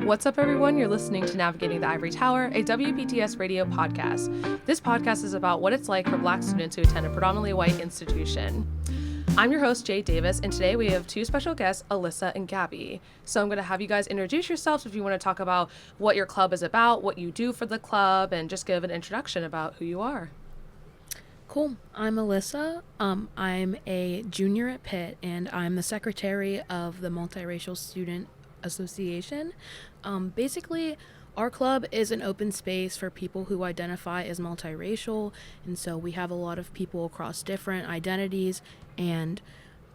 What's up, everyone? You're listening to Navigating the Ivory Tower, a WPTS radio podcast. This podcast is about what it's like for Black students who attend a predominantly white institution. I'm your host, Jade Davis, and today we have two special guests, Alyssa and Gabby. So I'm going to have you guys introduce yourselves if you want to talk about what your club is about, what you do for the club, and just give an introduction about who you are. Cool. I'm Alyssa. I'm a junior at Pitt, and I'm the secretary of the Multiracial Student Association. Basically, our club is an open space for people who identify as multiracial, and so we have a lot of people across different identities, and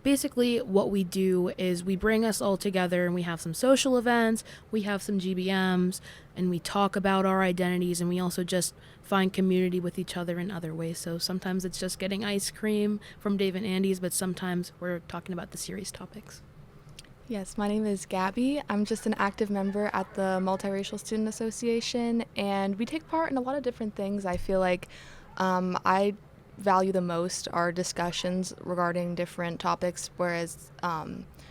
basically what we do is we bring us all together and we have some social events, we have some GBMs, and we talk about our identities, and we also just find community with each other in other ways. So sometimes it's just getting ice cream from Dave and Andy's, but sometimes we're talking about the serious topics. Yes, my name is Gabby. I'm just an active member at the Multiracial Student Association, and we take part in a lot of different things. I feel like I value the most our discussions regarding different topics, whereas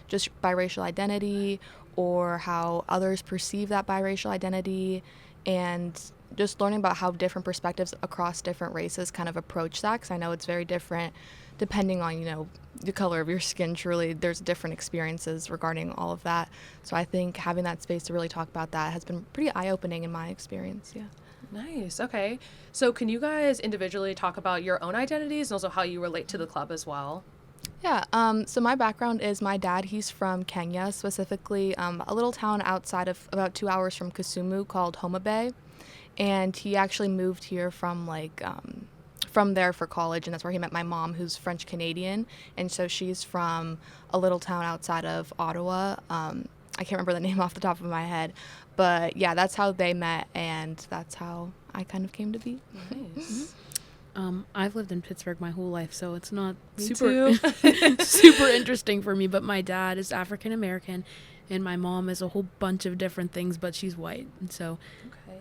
just biracial identity or how others perceive that biracial identity, and just learning about how different perspectives across different races kind of approach that, because I know it's very different depending on, the color of your skin. Truly, there's different experiences regarding all of that. So I think having that space to really talk about that has been pretty eye-opening in my experience. Yeah. Nice. Okay. So can you guys individually talk about your own identities and also how you relate to the club as well? Yeah, so my background is my dad, he's from Kenya, specifically a little town outside of about 2 hours from Kisumu called Homa Bay. And he actually moved here from there for college, and that's where he met my mom, who's French Canadian, and so she's from a little town outside of Ottawa. I can't remember the name off the top of my head, but yeah, that's how they met, and that's how I kind of came to be. Nice. I've lived in Pittsburgh my whole life, so it's not Me super super interesting for me, but my dad is African American and my mom is a whole bunch of different things, but she's white, and so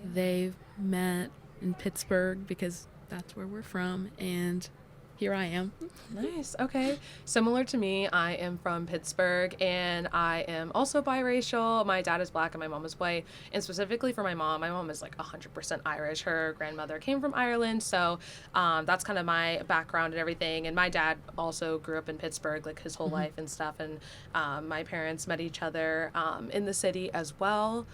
they've met in Pittsburgh because that's where we're from, and here I am. Nice. Okay. Similar to me, I am from Pittsburgh, and I am also biracial. My dad is Black and my mom is white. And specifically for my mom is like 100% Irish. Her grandmother came from Ireland, so that's kind of my background and everything. And my dad also grew up in Pittsburgh like his whole life and stuff. And my parents met each other in the city as well.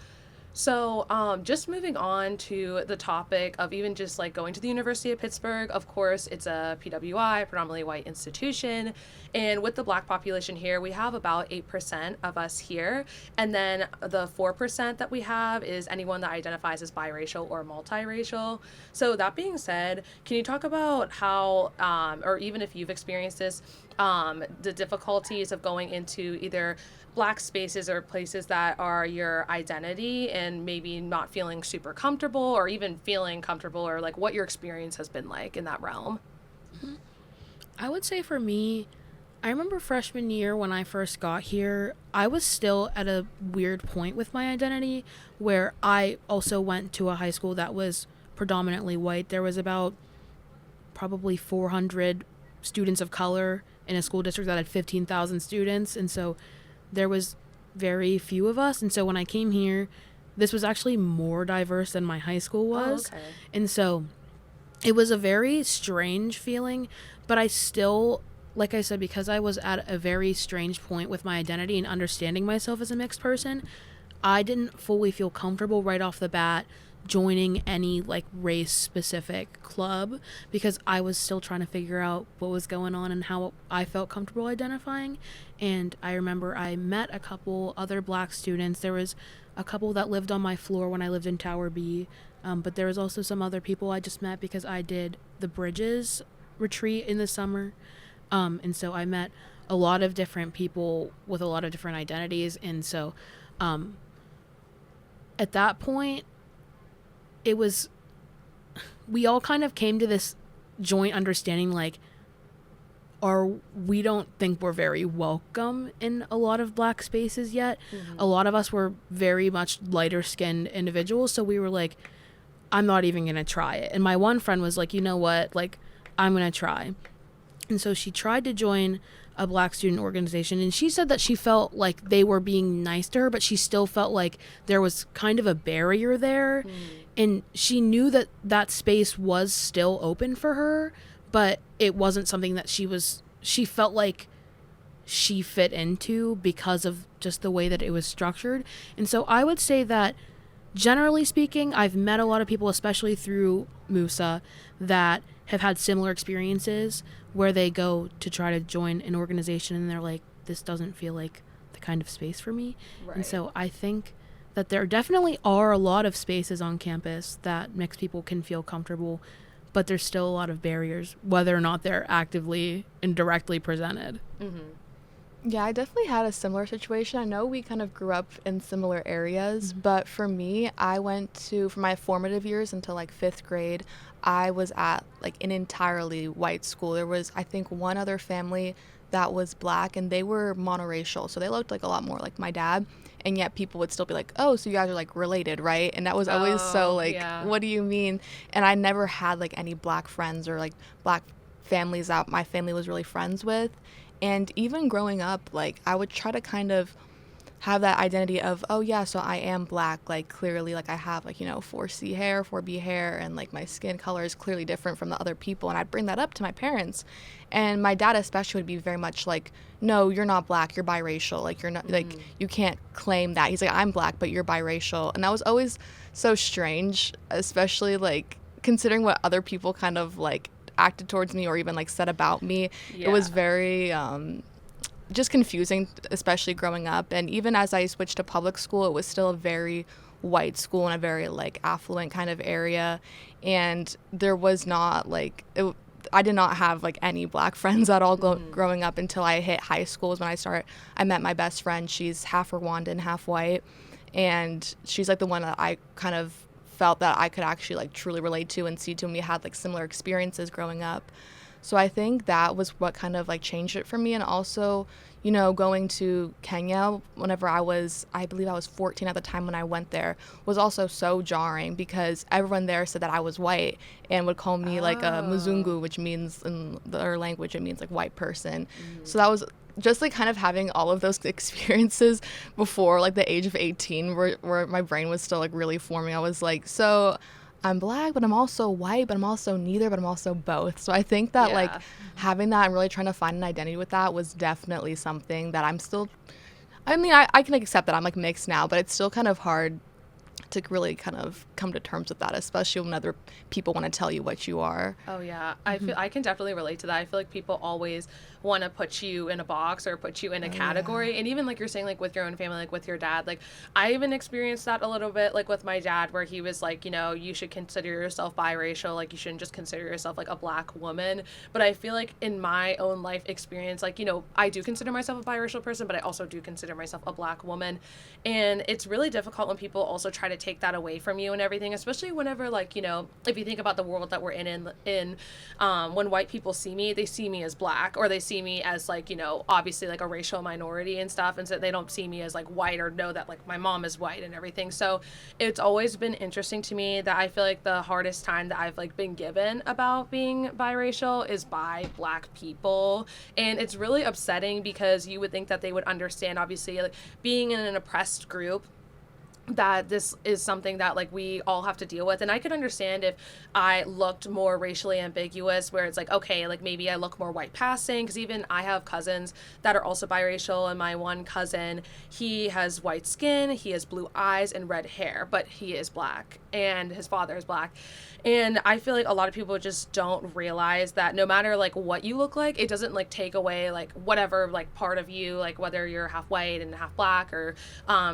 So just moving on to the topic of even just like going to the University of Pittsburgh. Of course, it's a PWI, predominantly white institution. And with the Black population here, we have about 8% of us here. And then the 4% that we have is anyone that identifies as biracial or multiracial. So that being said, can you talk about how, or even if you've experienced this, the difficulties of going into either Black spaces or places that are your identity and maybe not feeling super comfortable or even feeling comfortable, or like what your experience has been like in that realm? I would say for me, I remember freshman year when I first got here, I was still at a weird point with my identity where I also went to a high school that was predominantly white. There was about probably 400 students of color in a school district that had 15,000 students, and so there was very few of us. And so when I came here, this was actually more diverse than my high school was. Oh, okay. And so it was a very strange feeling, but I still, like I said, because I was at a very strange point with my identity and understanding myself as a mixed person, I didn't fully feel comfortable right off the bat joining any like race specific club because I was still trying to figure out what was going on and how I felt comfortable identifying. And I remember I met a couple other Black students. There was a couple that lived on my floor when I lived in Tower B, but there was also some other people I just met because I did the Bridges retreat in the summer, and so I met a lot of different people with a lot of different identities. And so at that point, we all kind of came to this joint understanding, like, we don't think we're very welcome in a lot of Black spaces yet. Mm-hmm. A lot of us were very much lighter skinned individuals, so we were like, I'm not even gonna try it. And my one friend was like, you know what, like, I'm gonna try. And so she tried to join a black student organization, and she said that she felt like they were being nice to her, but she still felt like there was kind of a barrier there. And she knew that that space was still open for her, but it wasn't something that she felt like she fit into because of just the way that it was structured. And so I would say that, generally speaking, I've met a lot of people, especially through Musa, that have had similar experiences where they go to try to join an organization and they're like, this doesn't feel like the kind of space for me. Right. And so I think that there definitely are a lot of spaces on campus that mixed people can feel comfortable, but there's still a lot of barriers, whether or not they're actively and directly presented. Yeah, I definitely had a similar situation. I know we kind of grew up in similar areas, but for me, I went to, for my formative years until like 5th grade, I was at like an entirely white school. There was, I think, one other family that was black, and they were monoracial, so they looked like a lot more like my dad, and yet people would still be like, oh, so you guys are like related, right? And that was always so like, what do you mean? And I never had like any black friends or like black families that my family was really friends with. And even growing up, like, I would try to kind of have that identity of, oh, yeah, so I am black. Like, clearly, like, I have, like, 4C hair, 4B hair, and, like, my skin color is clearly different from the other people. And I'd bring that up to my parents. And my dad especially would be very much like, no, you're not black, you're biracial. Like, you're not, like, you can't claim that. He's like, I'm black, but you're biracial. And that was always so strange, especially, like, considering what other people kind of, like, acted towards me or even like said about me. It was very just confusing, especially growing up. And even as I switched to public school, it was still a very white school in a very like affluent kind of area, and there was not like I did not have like any black friends at all growing up until I hit high school. Is when I met my best friend. She's half Rwandan, half white, and she's like the one that I kind of felt that I could actually like truly relate to and see to, and we had like similar experiences growing up. So I think that was what kind of like changed it for me. And also, going to Kenya whenever I believe I was 14 at the time when I went there, was also so jarring because everyone there said that I was white and would call me like a Mzungu, which means in their language, it means like white person. So that was just like kind of having all of those experiences before like the age of 18 where my brain was still like really forming. I was like, so I'm black, but I'm also white, but I'm also neither, but I'm also both. So I think that like having that and really trying to find an identity with that was definitely something that I'm still, I mean, I can accept that I'm like mixed now, but it's still kind of hard to really kind of come to terms with that, especially when other people want to tell you what you are. Oh yeah, I feel I can definitely relate to that. I feel like people always want to put you in a box or put you in a category. And even like you're saying, like with your own family, like with your dad, like I even experienced that a little bit, like with my dad, where he was like, you should consider yourself biracial, like you shouldn't just consider yourself like a black woman. But I feel like in my own life experience, like, I do consider myself a biracial person, but I also do consider myself a black woman. And it's really difficult when people also try to take that away from you and everything, especially whenever, like, if you think about the world that we're in when white people see me, they see me as black, or they see me as like, obviously like a racial minority and stuff, and so they don't see me as like white or know that like my mom is white and everything. So it's always been interesting to me that I feel like the hardest time that I've like been given about being biracial is by black people, and it's really upsetting because you would think that they would understand, obviously, like being in an oppressed group, that this is something that like we all have to deal with. And I could understand if I looked more racially ambiguous, where it's like, okay, like maybe I look more white passing, because even I have cousins that are also biracial, and my one cousin, he has white skin, he has blue eyes and red hair, but he is black and his father is black. And I feel like a lot of people just don't realize that no matter like what you look like, it doesn't like take away like whatever like part of you, like whether you're half white and half black or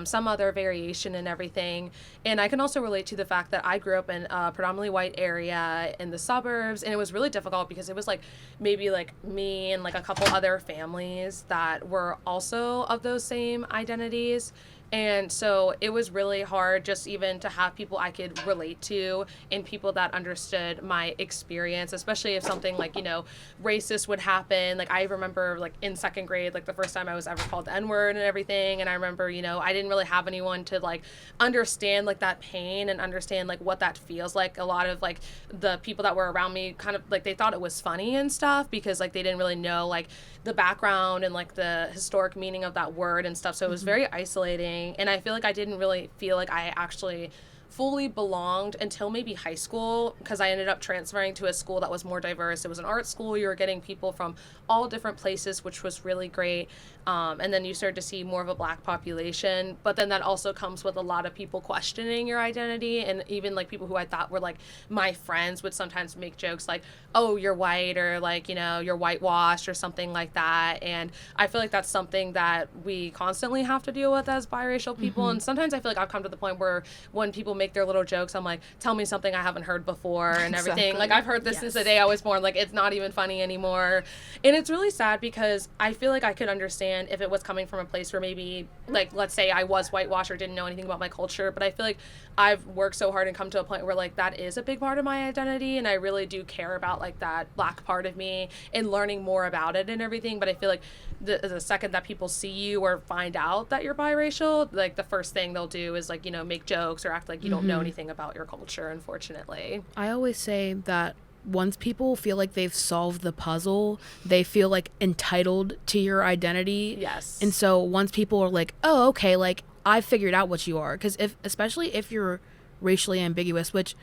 some other variation and everything. And I can also relate to the fact that I grew up in a predominantly white area in the suburbs, and it was really difficult because it was like maybe like me and like a couple other families that were also of those same identities. And so it was really hard just even to have people I could relate to and people that understood my experience, especially if something like, you know, racist would happen. Like I remember like in second grade, like the first time I was ever called the N-word and everything. And I remember, you know, I didn't really have anyone to like understand like that pain and understand like what that feels like. A lot of like the people that were around me kind of like they thought it was funny and stuff because like they didn't really know like the background and like the historic meaning of that word and stuff. So it was very isolating. And I feel like I didn't really feel like I actually fully belonged until maybe high school, because I ended up transferring to a school that was more diverse. It was an art school. You were getting people from all different places, which was really great. And then you start to see more of a Black population. But then that also comes with a lot of people questioning your identity. And even like people who I thought were like my friends would sometimes make jokes like, oh, you're white, or like, you know, you're whitewashed or something like that. And I feel like that's something that we constantly have to deal with as biracial people. And sometimes I feel like I've come to the point where when people make their little jokes, I'm like, tell me something I haven't heard before and everything. Exactly. Like I've heard this since the day I was born. Like it's not even funny anymore. And it's really sad because I feel like I could understand if it was coming from a place where maybe like, let's say I was whitewashed or didn't know anything about my culture, but I feel like I've worked so hard and come to a point where like that is a big part of my identity, and I really do care about like that Black part of me and learning more about it and everything. But I feel like the second that people see you or find out that you're biracial, like the first thing they'll do is like, you know, make jokes or act like you don't know anything about your culture, unfortunately. I always say that once people feel like they've solved the puzzle, they feel like entitled to your identity. Yes. And so once people are like, oh, okay, like I figured out what you are. Because especially if you're racially ambiguous, which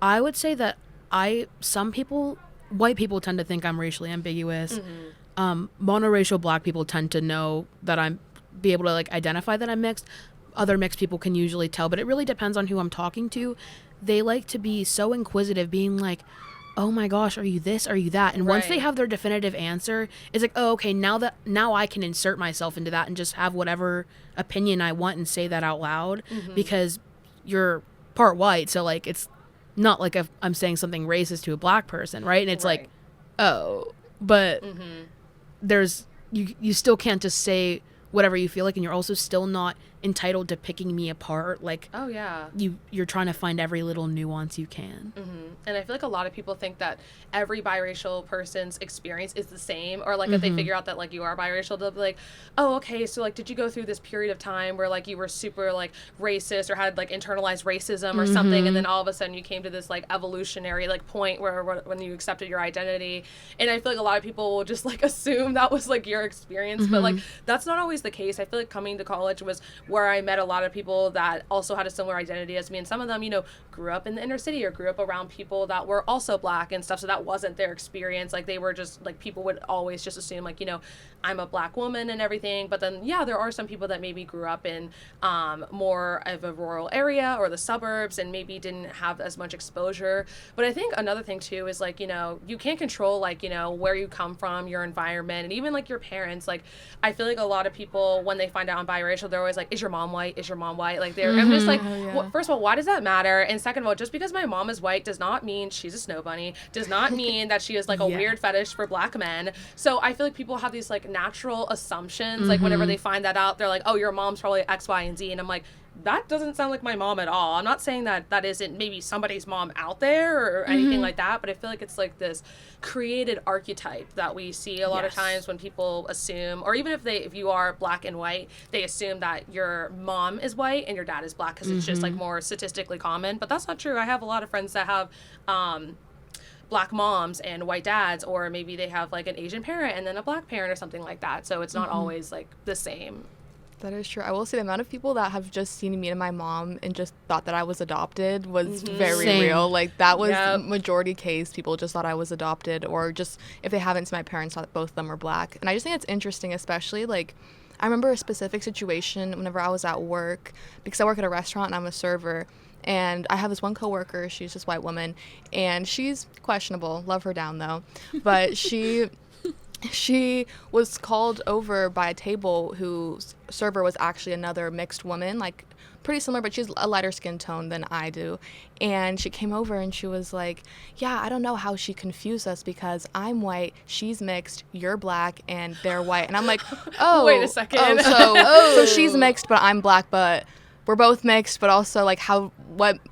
I would say that white people tend to think I'm racially ambiguous. Monoracial Black people tend to know that be able to like identify that I'm mixed. Other mixed people can usually tell, but it really depends on who I'm talking to. They like to be so inquisitive, being like, oh my gosh, are you this? Are you that? And once they have their definitive answer, it's like, oh, okay, now I can insert myself into that and just have whatever opinion I want and say that out loud because you're part white. So like, it's not like if I'm saying something racist to a Black person, right? And it's like, oh, but you still can't just say whatever you feel like, and you're also still not entitled to picking me apart. Like, oh yeah, you're trying to find every little nuance you can. And I feel like a lot of people think that every biracial person's experience is the same, or like if they figure out that like you are biracial, they'll be like, oh, okay, so like did you go through this period of time where like you were super like racist or had like internalized racism or something, and then all of a sudden you came to this like evolutionary like point where when you accepted your identity. And I feel like a lot of people will just like assume that was like your experience, but like that's not always the case. I feel like coming to college was where I met a lot of people that also had a similar identity as me, and some of them, you know, grew up in the inner city or grew up around people that were also Black and stuff, so that wasn't their experience. Like they were just like, people would always just assume like, you know, I'm a Black woman and everything. But then yeah, there are some people that maybe grew up in more of a rural area or the suburbs and maybe didn't have as much exposure. But I think another thing too is like, you know, you can't control like, you know, where you come from, your environment, and even like your parents. Like I feel like a lot of people, when they find out I'm biracial, they're always like, is your mom white? Is your mom white? Like I'm just like, first of all, why does that matter? And second of all, just because my mom is white does not mean she's a snow bunny, does not mean that she has like a weird fetish for Black men. So I feel like people have these like natural assumptions. Like whenever they find that out, they're like, oh, your mom's probably X, Y, and Z. And I'm like, that doesn't sound like my mom at all. I'm not saying that that isn't maybe somebody's mom out there or anything like that, but I feel like it's like this created archetype that we see a lot of times when people assume, or even if you are Black and white, they assume that your mom is white and your dad is Black because it's just like more statistically common. But that's not true. I have a lot of friends that have Black moms and white dads, or maybe they have like an Asian parent and then a Black parent or something like that. So it's not always like the same. That is true. I will say the amount of people that have just seen me and my mom and just thought that I was adopted was very real. Like that was majority case. People just thought I was adopted, or just if they haven't seen my parents, thought both of them were Black. And I just think it's interesting, especially like I remember a specific situation whenever I was at work, because I work at a restaurant and I'm a server. And I have this one coworker, she's this white woman, and she's questionable. Love her down though. But she was called over by a table whose server was actually another mixed woman, like pretty similar, but she's a lighter skin tone than I do. And she came over and she was like, yeah, I don't know how she confused us because I'm white, she's mixed, you're black, and they're white. And I'm like, oh. Wait a second. So she's mixed, but I'm black, but we're both mixed, but also, like, how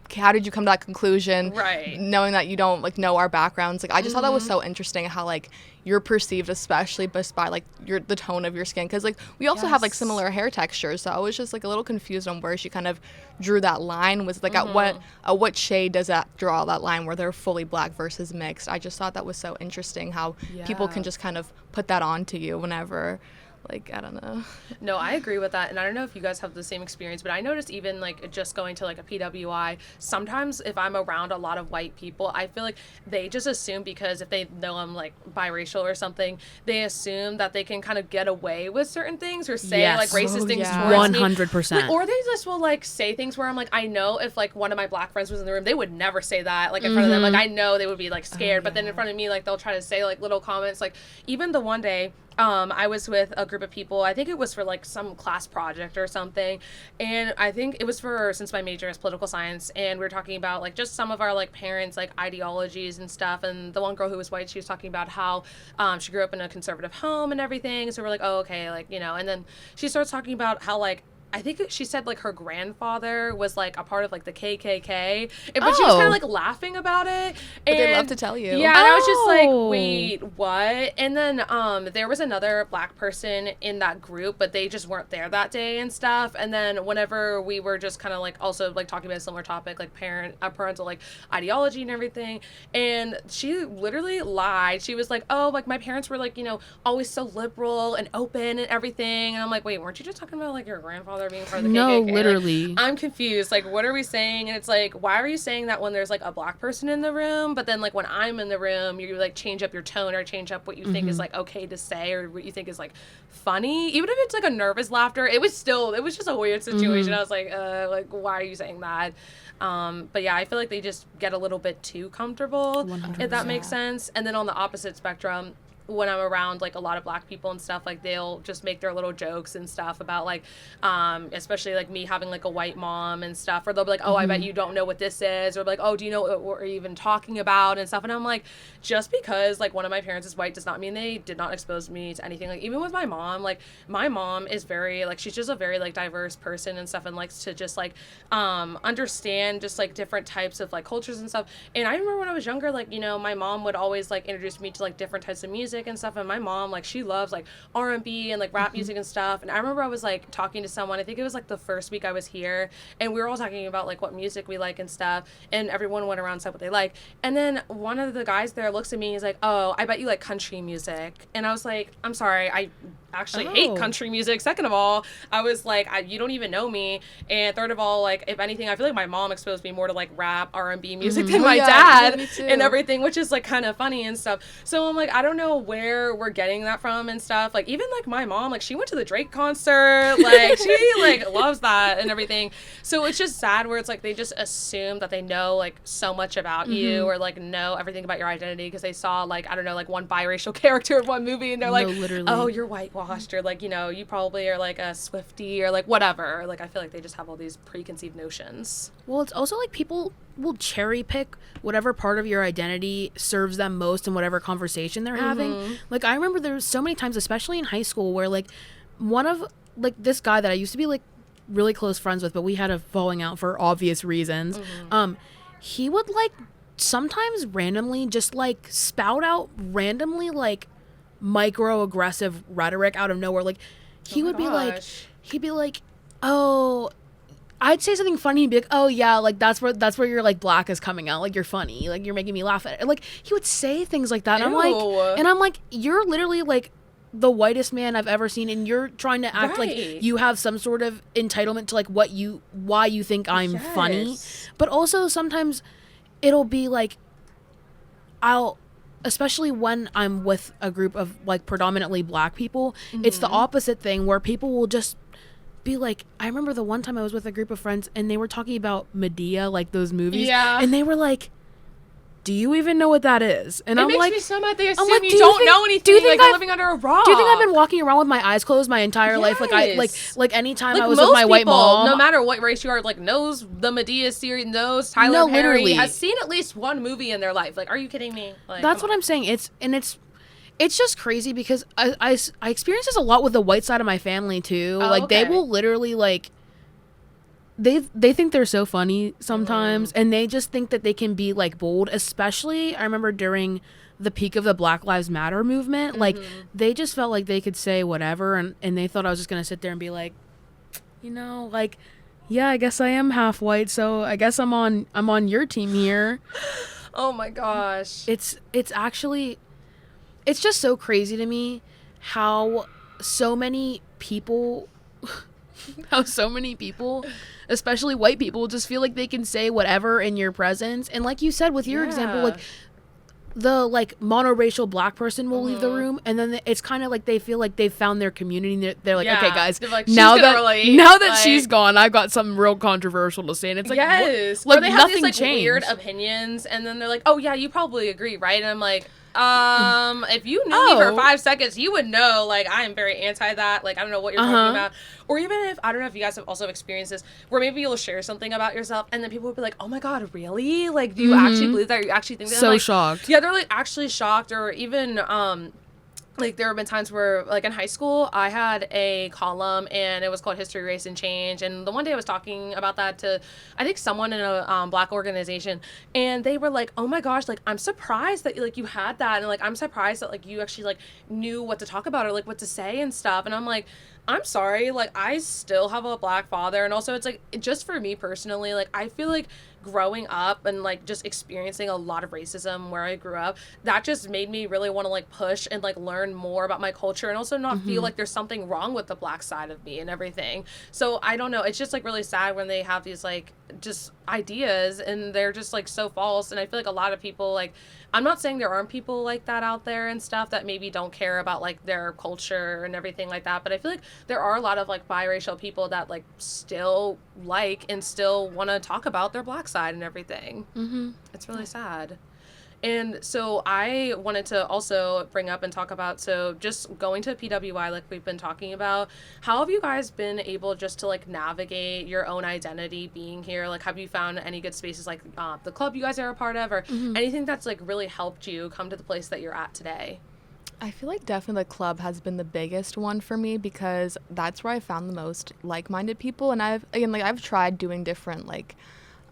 did you come to that conclusion? Right. Knowing that you don't, like, know our backgrounds. Like, I just thought that was so interesting how, like, you're perceived, especially just by, like, the tone of your skin. Because, like, we also have, like, similar hair textures. So I was just, like, a little confused on where she kind of drew that line. Was, like, at what shade does that draw that line where they're fully black versus mixed? I just thought that was so interesting how people can just kind of put that onto you whenever... Like, I don't know. No, I agree with that. And I don't know if you guys have the same experience, but I noticed even, like, just going to, like, a PWI, sometimes if I'm around a lot of white people, I feel like they just assume, because if they know I'm, like, biracial or something, they assume that they can kind of get away with certain things or say, like, racist things towards me. 100%. Like, or they just will, like, say things where I'm like, I know if, like, one of my black friends was in the room, they would never say that, like, in front of them. Like, I know they would be, like, scared. But then in front of me, like, they'll try to say, like, little comments. Like, even the one day, I was with a group of people. I think it was for, like, some class project or something. And I think it was since my major is political science. And we were talking about, like, just some of our, like, parents, like, ideologies and stuff. And the one girl who was white, she was talking about how she grew up in a conservative home and everything. So we're like, oh, okay, like, you know. And then she starts talking about how, like, I think she said, like, her grandfather was, like, a part of, like, the KKK. But she was kind of, like, laughing about it. But they love to tell you. Yeah, and I was just like, wait, what? And then there was another black person in that group, but they just weren't there that day and stuff. And then whenever we were just kind of, like, also, like, talking about a similar topic, like, parental, like, ideology and everything, and she literally lied. She was like, oh, like, my parents were, like, you know, always so liberal and open and everything. And I'm like, wait, weren't you just talking about, like, your grandfather being part of the KKK? No, Like, literally. I'm confused. Like, what are we saying? And it's like, why are you saying that when there's, like, a black person in the room, but then, like, when I'm in the room, you, like, change up your tone or change up what you think is, like, okay to say or what you think is, like, funny. Even if it's, like, a nervous laughter, it was just a weird situation. I was like, why are you saying that? But yeah, I feel like they just get a little bit too comfortable, 100%. if that makes sense. And then on the opposite spectrum, when I'm around, like, a lot of black people and stuff, like, they'll just make their little jokes and stuff about, like, especially, like, me having, like, a white mom and stuff, or they'll be like, oh, I bet you don't know what this is, or like, oh, do you know what we're even talking about and stuff. And I'm like, just because, like, one of my parents is white does not mean they did not expose me to anything. Like, even with my mom, like, my mom is very, like, she's just a very, like, diverse person and stuff, and likes to just, like, understand just, like, different types of, like, cultures and stuff. And I remember when I was younger, like, you know, my mom would always, like, introduce me to, like, different types of music and stuff. And my mom, like, she loves, like, R&B and, like, rap music and stuff. And I remember I was, like, talking to someone, I think it was, like, the first week I was here, and we were all talking about, like, what music we like and stuff, and everyone went around and said what they like. And then one of the guys there looks at me and he's like, oh, I bet you like country music. And I was like, I'm sorry, I actually hate country music. Second of all, I was like, you don't even know me. And third of all, like, if anything, I feel like my mom exposed me more to, like, rap, R&B music than my dad and everything, which is, like, kind of funny and stuff. So I'm like, I don't know where we're getting that from and stuff. Like, even, like, my mom, like, she went to the Drake concert, like, she, like, loves that and everything. So it's just sad where it's like they just assume that they know, like, so much about you, or, like, know everything about your identity because they saw, like, I don't know, like, one biracial character in one movie, and they're like, literally. oh, you're whitewashed, or, like, you know, you probably are, like, a Swiftie, or, like, whatever. Like, I feel like they just have all these preconceived notions. Well, it's also like people will cherry pick whatever part of your identity serves them most in whatever conversation they're having. Like, I remember there was so many times, especially in high school, where, like, one of, like, this guy that I used to be, like, really close friends with, but we had a falling out for obvious reasons. He would, like, sometimes randomly just, like, spout out randomly, like, microaggressive rhetoric out of nowhere. Like, he would be like, he'd be like, oh, I'd say something funny, he'd be like, oh yeah, like, that's where your, like, black is coming out, like, you're funny, like, you're making me laugh at it. Like, he would say things like that, and I'm like, you're literally, like, the whitest man I've ever seen, and you're trying to act like you have some sort of entitlement to, like, why you think I'm funny. But also sometimes it'll be like, especially when I'm with a group of, like, predominantly black people, it's the opposite thing where people will just be like, I remember the one time I was with a group of friends and they were talking about Medea, like, those movies, and they were like, do you even know what that is? And it I'm makes like, me so mad they assume like, you don't know anything. Do you think like you're living under a rock. Do you think I've been walking around with my eyes closed my entire life? Like anytime I was with my white mom, no matter what race you are, like knows the Medea series, knows Tyler Perry, literally has seen at least one movie in their life. Like, are you kidding me? Like, that's what I'm saying. It's just crazy because I experience this a lot with the white side of my family too. Like they will literally like they think they're so funny sometimes, and they just think that they can be like bold. Especially I remember during the peak of the Black Lives Matter movement, like they just felt like they could say whatever, and they thought I was just gonna sit there and be like, like, yeah, I guess I am half white, so I guess I'm on your team here. Oh my gosh. It's actually, it's just so crazy to me how so many people, especially white people, just feel like they can say whatever in your presence. And like you said with your example, like the like monoracial black person will leave the room, and then it's kind of like they feel like they've found their community. They're like, okay, guys, like, now that like, she's gone, I've got something real controversial to say. And it's like, yes, like or they have nothing these like changed. weird opinions, and then they're like, oh yeah, you probably agree, right? And I'm like, if you knew me for 5 seconds, you would know, like, I am very anti that. Like, I don't know what you're talking about. Or even if, I don't know if you guys have also experienced this, where maybe you'll share something about yourself, and then people will be like, oh my God, really? Like, do you actually believe that? You actually think that? So like, shocked. Yeah, they're, like, actually shocked. Or even, like, there have been times where, like, in high school, I had a column, and it was called History, Race, and Change, and the one day I was talking about that to, I think, someone in a Black organization, and they were like, oh my gosh, like, I'm surprised that, like, you had that, and, like, I'm surprised that, like, you actually, like, knew what to talk about or, like, what to say and stuff, and I'm like, I'm sorry, like, I still have a Black father, and also it's, like, just for me personally, like, I feel like growing up and, like, just experiencing a lot of racism where I grew up, that just made me really want to, like, push and, like, learn more about my culture, and also not feel like there's something wrong with the Black side of me and everything. So I don't know, it's just, like, really sad when they have these, like, just ideas, and they're just, like, so false. And I feel like a lot of people, like, I'm not saying there aren't people like that out there and stuff that maybe don't care about, like, their culture and everything like that, but I feel like there are a lot of, like, biracial people that, like, still like and still want to talk about their Black side and everything. It's really sad. And so I wanted to also bring up and talk about, so just going to PWI, like we've been talking about, how have you guys been able just to, like, navigate your own identity being here? Like, have you found any good spaces, like the club you guys are a part of, or anything that's, like, really helped you come to the place that you're at today? I feel like definitely the club has been the biggest one for me, because that's where I found the most like-minded people. And I've tried doing different, like,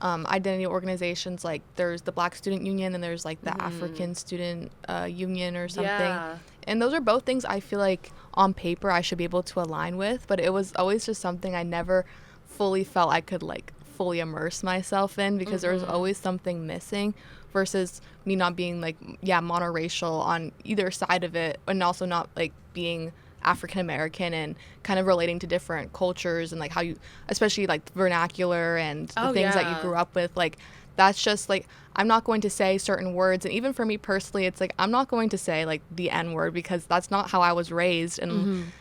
identity organizations. Like, there's the Black Student Union, and there's, like, the African Student Union or something. And those are both things I feel like on paper I should be able to align with, but it was always just something I never fully felt I could, like, fully immerse myself in, because there was always something missing, versus me not being, like, monoracial on either side of it, and also not, like, being African American and kind of relating to different cultures, and, like, how you, especially, like, vernacular and the things that you grew up with, like, that's just, like, I'm not going to say certain words. And even for me personally, it's like, I'm not going to say, like, the N word, because that's not how I was raised. And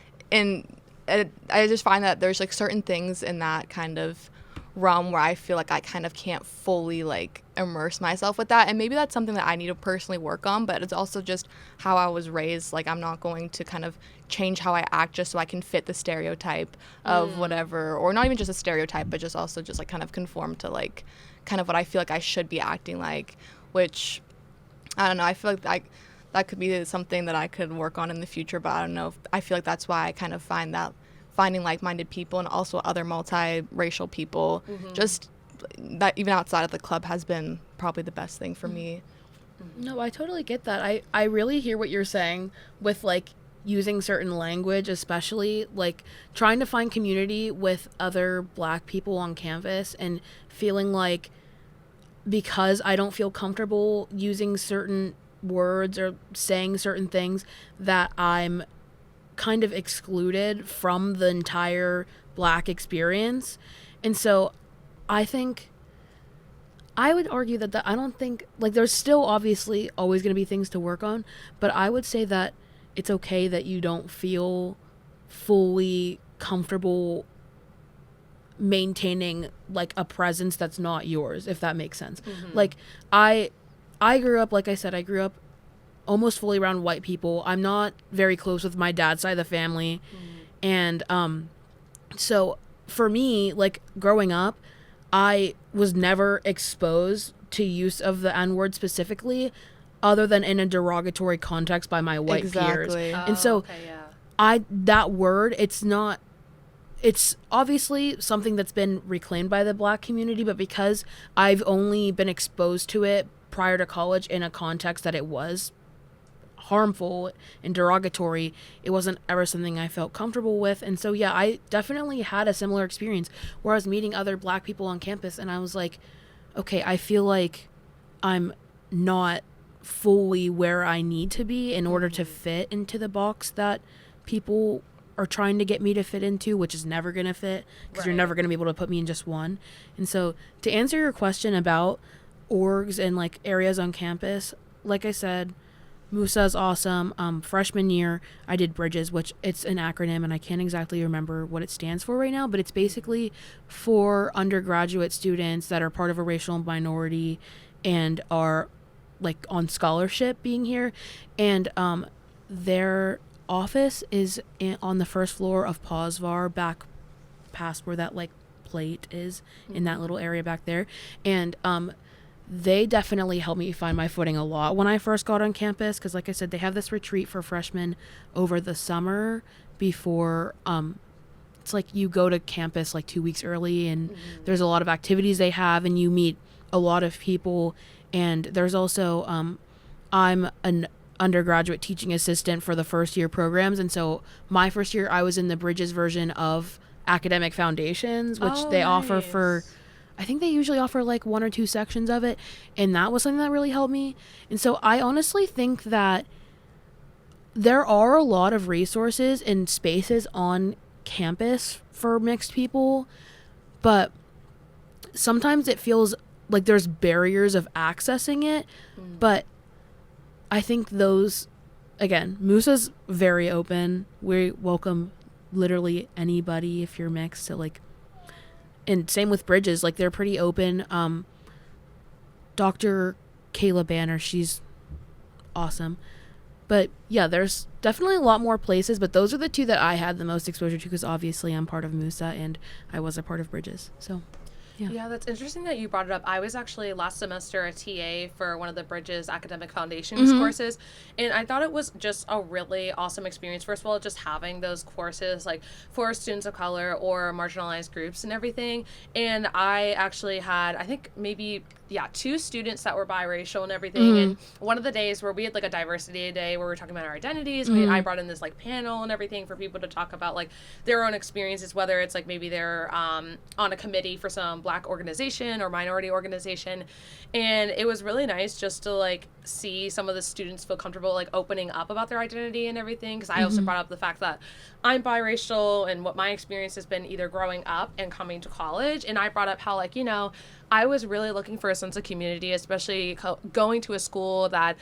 I just find that there's, like, certain things in that kind of realm where I feel like I kind of can't fully, like, immerse myself with that. And maybe that's something that I need to personally work on, but it's also just how I was raised. Like, I'm not going to kind of change how I act just so I can fit the stereotype of whatever, or not even just a stereotype, but just also just, like, kind of conform to, like, kind of what I feel like I should be acting like, which, I don't know, I feel like that could be something that I could work on in the future, but I don't know. I feel like that's why I kind of find that finding like-minded people and also other multiracial people, just that even outside of the club, has been probably the best thing for me. No, I totally get that. I really hear what you're saying with, like, using certain language, especially, like, trying to find community with other Black people on campus, and feeling like, because I don't feel comfortable using certain words or saying certain things, that I'm kind of excluded from the entire Black experience. And so I think I would argue that I don't think, like, there's still obviously always going to be things to work on, but I would say that it's okay that you don't feel fully comfortable maintaining, like, a presence that's not yours, if that makes sense. Like, I I grew up, like I said, almost fully around white people. I'm not very close with my dad's side of the family. And so for me, like growing up, I was never exposed to use of the N-word specifically other than in a derogatory context by my white peers. And so that word, it's obviously something that's been reclaimed by the Black community, but because I've only been exposed to it prior to college in a context that it was harmful and derogatory, it wasn't ever something I felt comfortable with. And so yeah, I definitely had a similar experience where I was meeting other Black people on campus and I was like, okay, I feel like I'm not fully where I need to be in order to fit into the box that people are trying to get me to fit into, which is never going to fit because you're never going to be able to put me in just one. And so to answer your question about orgs and like areas on campus, like I said, Musa is awesome. Freshman year, I did Bridges, which it's an acronym, and I can't exactly remember what it stands for right now, but it's basically for undergraduate students that are part of a racial minority and are like on scholarship being here. And their office is on the first floor of Posvar, back past where that like plate is in that little area back there. And they definitely helped me find my footing a lot when I first got on campus because, like I said, they have this retreat for freshmen over the summer before it's like you go to campus like 2 weeks early and there's a lot of activities they have and you meet a lot of people. And there's also I'm an undergraduate teaching assistant for the first year programs, and so my first year I was in the Bridges version of Academic Foundations, which they offer for, I think they usually offer like 1 or 2 sections of it, and that was something that really helped me. And so I honestly think that there are a lot of resources and spaces on campus for mixed people, but sometimes it feels like there's barriers of accessing it. But I think those, again, Musa's very open. We welcome literally anybody if you're mixed. So like, and same with Bridges, like they're pretty open. Dr. Kayla Banner, she's awesome. But yeah, there's definitely a lot more places, but those are the 2 that I had the most exposure to because obviously I'm part of Musa and I was a part of Bridges. So yeah, that's interesting that you brought it up. I was actually last semester a TA for one of the Bridges Academic Foundations courses, and I thought it was just a really awesome experience. First of all, just having those courses like for students of color or marginalized groups and everything. And I actually had, I think maybe 2 students that were biracial and everything. And one of the days where we had like a diversity day where we were talking about our identities, I brought in this like panel and everything for people to talk about like their own experiences, whether it's like maybe they're on a committee for some Black organization or minority organization. And it was really nice just to like see some of the students feel comfortable like opening up about their identity and everything, because I also brought up the fact that I'm biracial and what my experience has been either growing up and coming to college. And I brought up how like, you know, I was really looking for a sense of community, especially going to a school that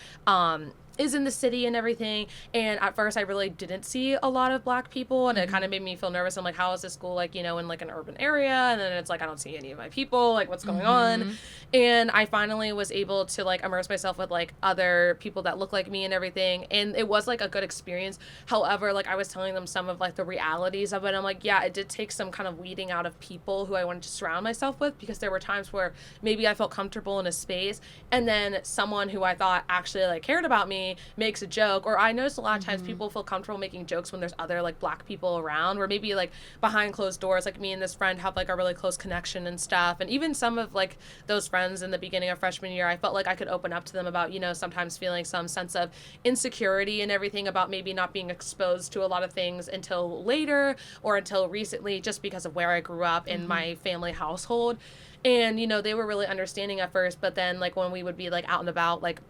is in the city and everything. And at first I really didn't see a lot of Black people, and it kind of made me feel nervous. I'm like, how is this school like, you know, in like an urban area? And then it's like, I don't see any of my people, like what's going on? And I finally was able to like immerse myself with like other people that look like me and everything. And it was like a good experience. However, like I was telling them some of like the realities of it. I'm like, yeah, it did take some kind of weeding out of people who I wanted to surround myself with, because there were times where maybe I felt comfortable in a space and then someone who I thought actually like cared about me makes a joke. Or I noticed a lot of times people feel comfortable making jokes when there's other like Black people around, where maybe like behind closed doors, like me and this friend have like a really close connection and stuff. And even some of like those friends in the beginning of freshman year, I felt like I could open up to them about, you know, sometimes feeling some sense of insecurity and everything about maybe not being exposed to a lot of things until later or until recently, just because of where I grew up in my family household. And, you know, they were really understanding at first, but then like when we would be like out and about, like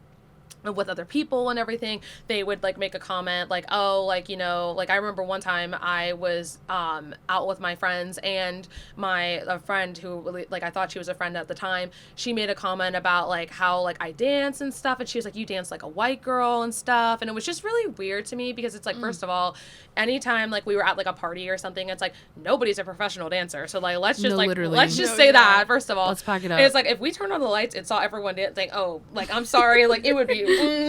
with other people and everything, they would like make a comment like, oh, like, you know, like I remember one time I was out with my friends, and a friend who really, like, I thought she was a friend at the time, she made a comment about like how like I dance and stuff, and she was like, you dance like a white girl and stuff, and it was just really weird to me because it's like, first of all, anytime like we were at like a party or something, it's like nobody's a professional dancer, so like let's just let's just say that first of all, let's pack it up. And it's like if we turned on the lights and saw everyone dancing, oh, like I'm sorry, like it would be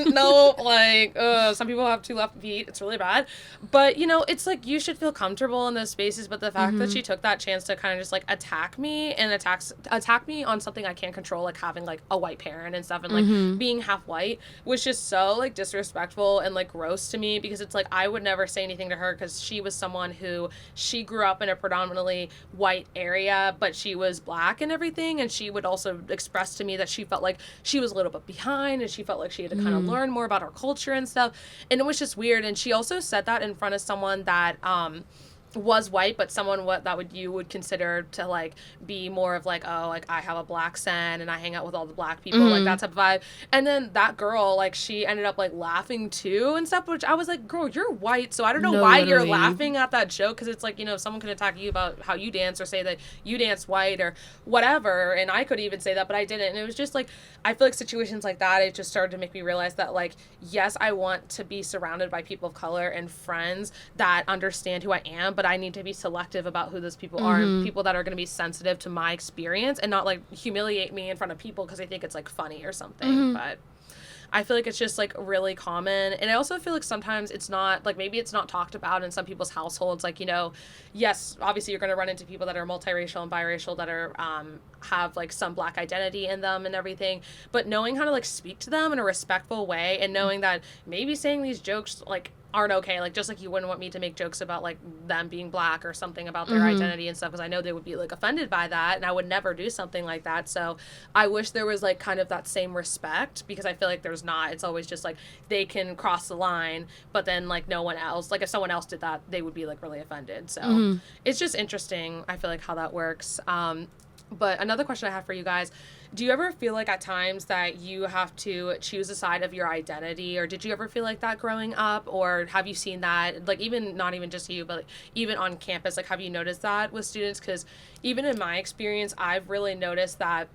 no, like, some people have 2 left feet. It's really bad. But, you know, it's like you should feel comfortable in those spaces. But the fact that she took that chance to kind of just like attack me and attack me on something I can't control, like having like a white parent and stuff, and like being half white, was just so like disrespectful and like gross to me, because it's like I would never say anything to her because she was someone who, she grew up in a predominantly white area, but she was black and everything. And she would also express to me that she felt like she was a little bit behind, and she felt like she had to kind of learn more about our culture and stuff, and it was just weird. And she also said that in front of someone that was white, but someone you would consider to like be more of like, oh, like I have a black son and I hang out with all the black people, like that type of vibe. And then that girl, like, she ended up like laughing too and stuff, which I was like, girl, you're white, so I don't know why you're laughing at that joke, because it's like, you know, someone could attack you about how you dance or say that you dance white or whatever, and I could even say that, but I didn't. And it was just like, I feel like situations like that, it just started to make me realize that, like, yes, I want to be surrounded by people of color and friends that understand who I am, but I need to be selective about who those people are, and people that are going to be sensitive to my experience and not like humiliate me in front of people because they think it's like funny or something. But I feel like it's just like really common. And I also feel like sometimes it's not like, maybe it's not talked about in some people's households. Like, you know, yes, obviously you're going to run into people that are multiracial and biracial that are have like some black identity in them and everything, but knowing how to like speak to them in a respectful way, and knowing that maybe saying these jokes like aren't okay, like just like you wouldn't want me to make jokes about like them being black or something about their identity and stuff, because I know they would be like offended by that, and I would never do something like that. So I wish there was like kind of that same respect, because I feel like there's not. It's always just like they can cross the line, but then like no one else, like if someone else did that, they would be like really offended. So it's just interesting, I feel like, how that works. But another question I have for you guys, do you ever feel like at times that you have to choose a side of your identity, or did you ever feel like that growing up, or have you seen that, like, even not even just you, but like, even on campus, like have you noticed that with students? Because even in my experience, I've really noticed that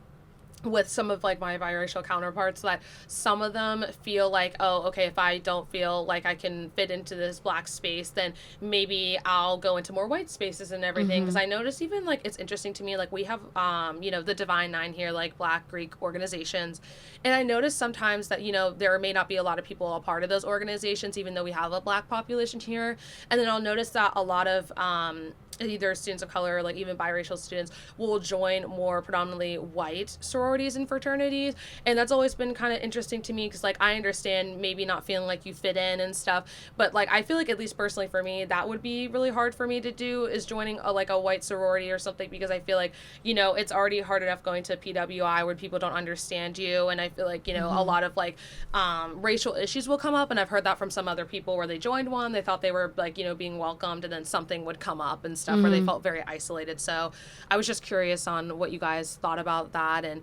with some of like my biracial counterparts, that some of them feel like, oh, okay, if I don't feel like I can fit into this black space, then maybe I'll go into more white spaces and everything. Because I noticed, even like, it's interesting to me, like we have you know, the Divine Nine here, like Black Greek organizations, and I noticed sometimes that, you know, there may not be a lot of people a part of those organizations, even though we have a black population here. And then I'll notice that a lot of either students of color or like even biracial students will join more predominantly white sororities and fraternities, and that's always been kind of interesting to me, because like I understand maybe not feeling like you fit in and stuff, but like I feel like, at least personally for me, that would be really hard for me to do, is joining a white sorority or something, because I feel like, you know, it's already hard enough going to PWI where people don't understand you, and I feel like, you know, a lot of like racial issues will come up, and I've heard that from some other people where they joined one, they thought they were like, you know, being welcomed, and then something would come up and stuff where they felt very isolated. So I was just curious on what you guys thought about that, and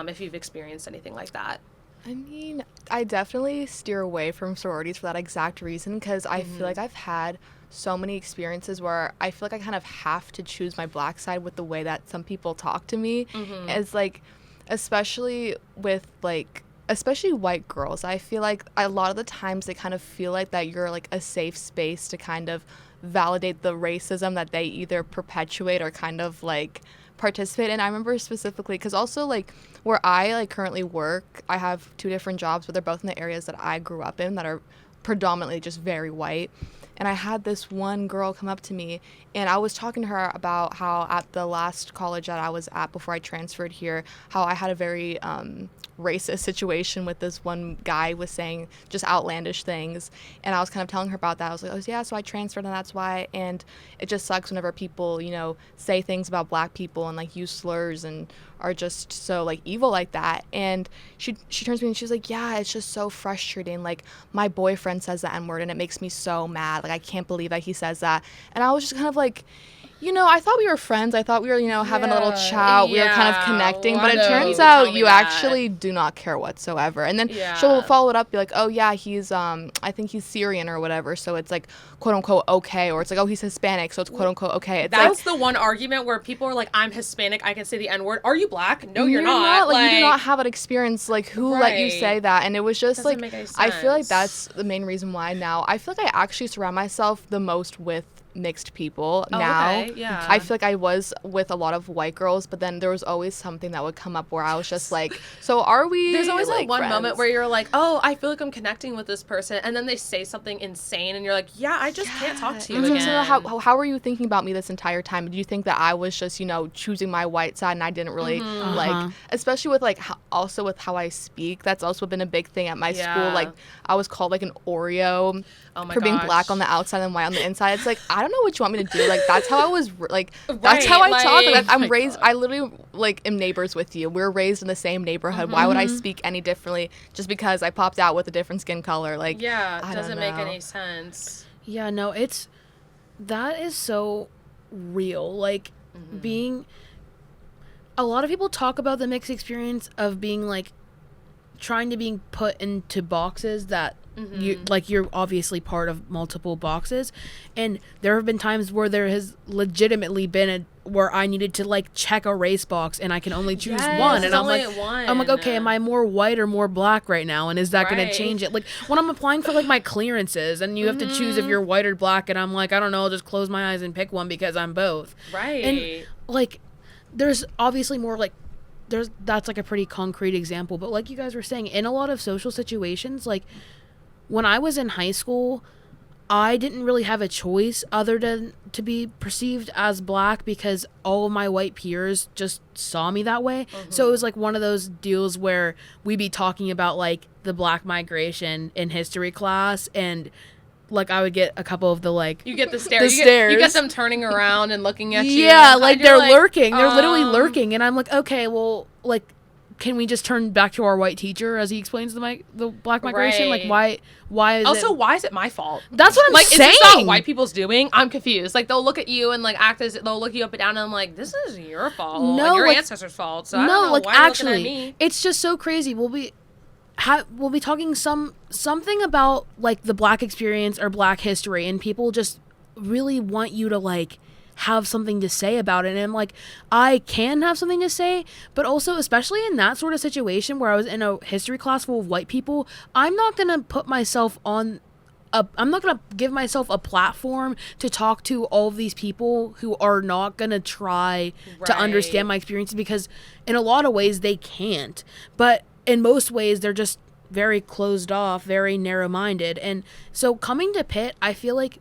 if you've experienced anything like that. I mean, I definitely steer away from sororities for that exact reason, because I feel like I've had so many experiences where I feel like I kind of have to choose my black side with the way that some people talk to me. As like, especially with like, especially white girls, I feel like a lot of the times they kind of feel like that you're like a safe space to kind of validate the racism that they either perpetuate or kind of like participate in. I remember specifically, because also like where I like currently work, I have 2 different jobs, but they're both in the areas that I grew up in that are predominantly just very white. And I had this one girl come up to me, and I was talking to her about how at the last college that I was at before I transferred here, how I had a very racist situation with this one guy was saying just outlandish things, and I was kind of telling her about that. I was like, oh yeah, so I transferred and that's why, and it just sucks whenever people, you know, say things about black people and like use slurs and are just so like evil like that. And she turns to me and she's like, yeah, it's just so frustrating, like my boyfriend says the N-word and it makes me so mad, like I can't believe that he says that. And I was just kind of like, You know, I thought we were friends. I thought we were, you know, having a little chat. We were kind of connecting. But it why turns don't you out tell me you that? actually do not care whatsoever. And then Yeah. she'll follow it up, be like, oh, yeah, he's, I think he's Syrian or whatever. So it's like, quote unquote, okay. Or it's like, oh, he's Hispanic. So it's quote unquote, okay. It's That's like, the one argument where people are like, I'm Hispanic, I can say the N-word. Are you black? No, you're not. Like, you do not have an experience. Like, who let you Right. say that? And it was just Doesn't like, make any I feel like sense. that's the main reason why now. I feel like I actually surround myself the most with mixed people now. Okay, yeah. I feel like I was with a lot of white girls, but then there was always something that would come up where I was just like, so are we? There's always like, that one friends? moment where you're like, oh, I feel like I'm connecting with this person, and then they say something insane, and you're like, yeah, I just can't talk to you So again. how were you thinking about me this entire time? Did you think that I was just, you know, choosing my white side and I didn't really like, especially with like also with how I speak? That's also been a big thing at my school. Yeah. Like I was called like an Oreo Oh my for being gosh. black on the outside and white on the inside. It's like I don't know what you want me to do. Like that's how I was like that's how I Right, talk. Like, like- I'm Oh my raised. God. I literally like am neighbors with you. We're raised in the same neighborhood. Why would I speak any differently just because I popped out with a different skin color? Like Yeah, I it don't doesn't make know. any sense. Yeah, no, that is so real. Like, being, a lot of people talk about the mixed experience of being, like, trying to being put into boxes that you're obviously part of multiple boxes. And there have been times where there has legitimately been where I needed to, like, check a race box and I can only choose Yes, one. it's And I'm only like, one. okay, am I more white or more black right now? And is that going Right. to change it? Like, when I'm applying for, like, my clearances and you have to choose if you're white or black, and I'm like, I don't know, I'll just close my eyes and pick one because I'm both. Right. And, like, there's obviously more, like, that's, like, a pretty concrete example. But like you guys were saying, in a lot of social situations, like, when I was in high school, I didn't really have a choice other than to be perceived as black because all of my white peers just saw me that way. So it was like one of those deals where we'd be talking about like the black migration in history class, and like I would get a couple of the like You get the stare. The You stairs. get them turning around and looking at you. yeah, and like you're they're lurking. They're literally um, lurking, and I'm like, okay, well, like, can we just turn back to our white teacher as he explains the black migration? Right. Like, why is Also, it? why is it my fault? That's what I'm Like, saying. is this not white people's doing? I'm confused. Like, they'll look at you and, like, act as they'll look you up and down, and I'm like, this is your fault. No, like, your like- ancestors' fault. So I don't No, know like why you're looking actually, at me. it's just so crazy. We'll be talking something about like the black experience or black history, and people just really want you to like have something to say about it. And I'm like, I can have something to say, but also especially in that sort of situation where I was in a history class full of white people, I'm not gonna put myself on I'm not going to give myself a platform to talk to all of these people who are not going to try to Right. understand my experiences, because in a lot of ways they can't. But in most ways they're just very closed off, very narrow-minded. And so coming to Pitt, I feel like,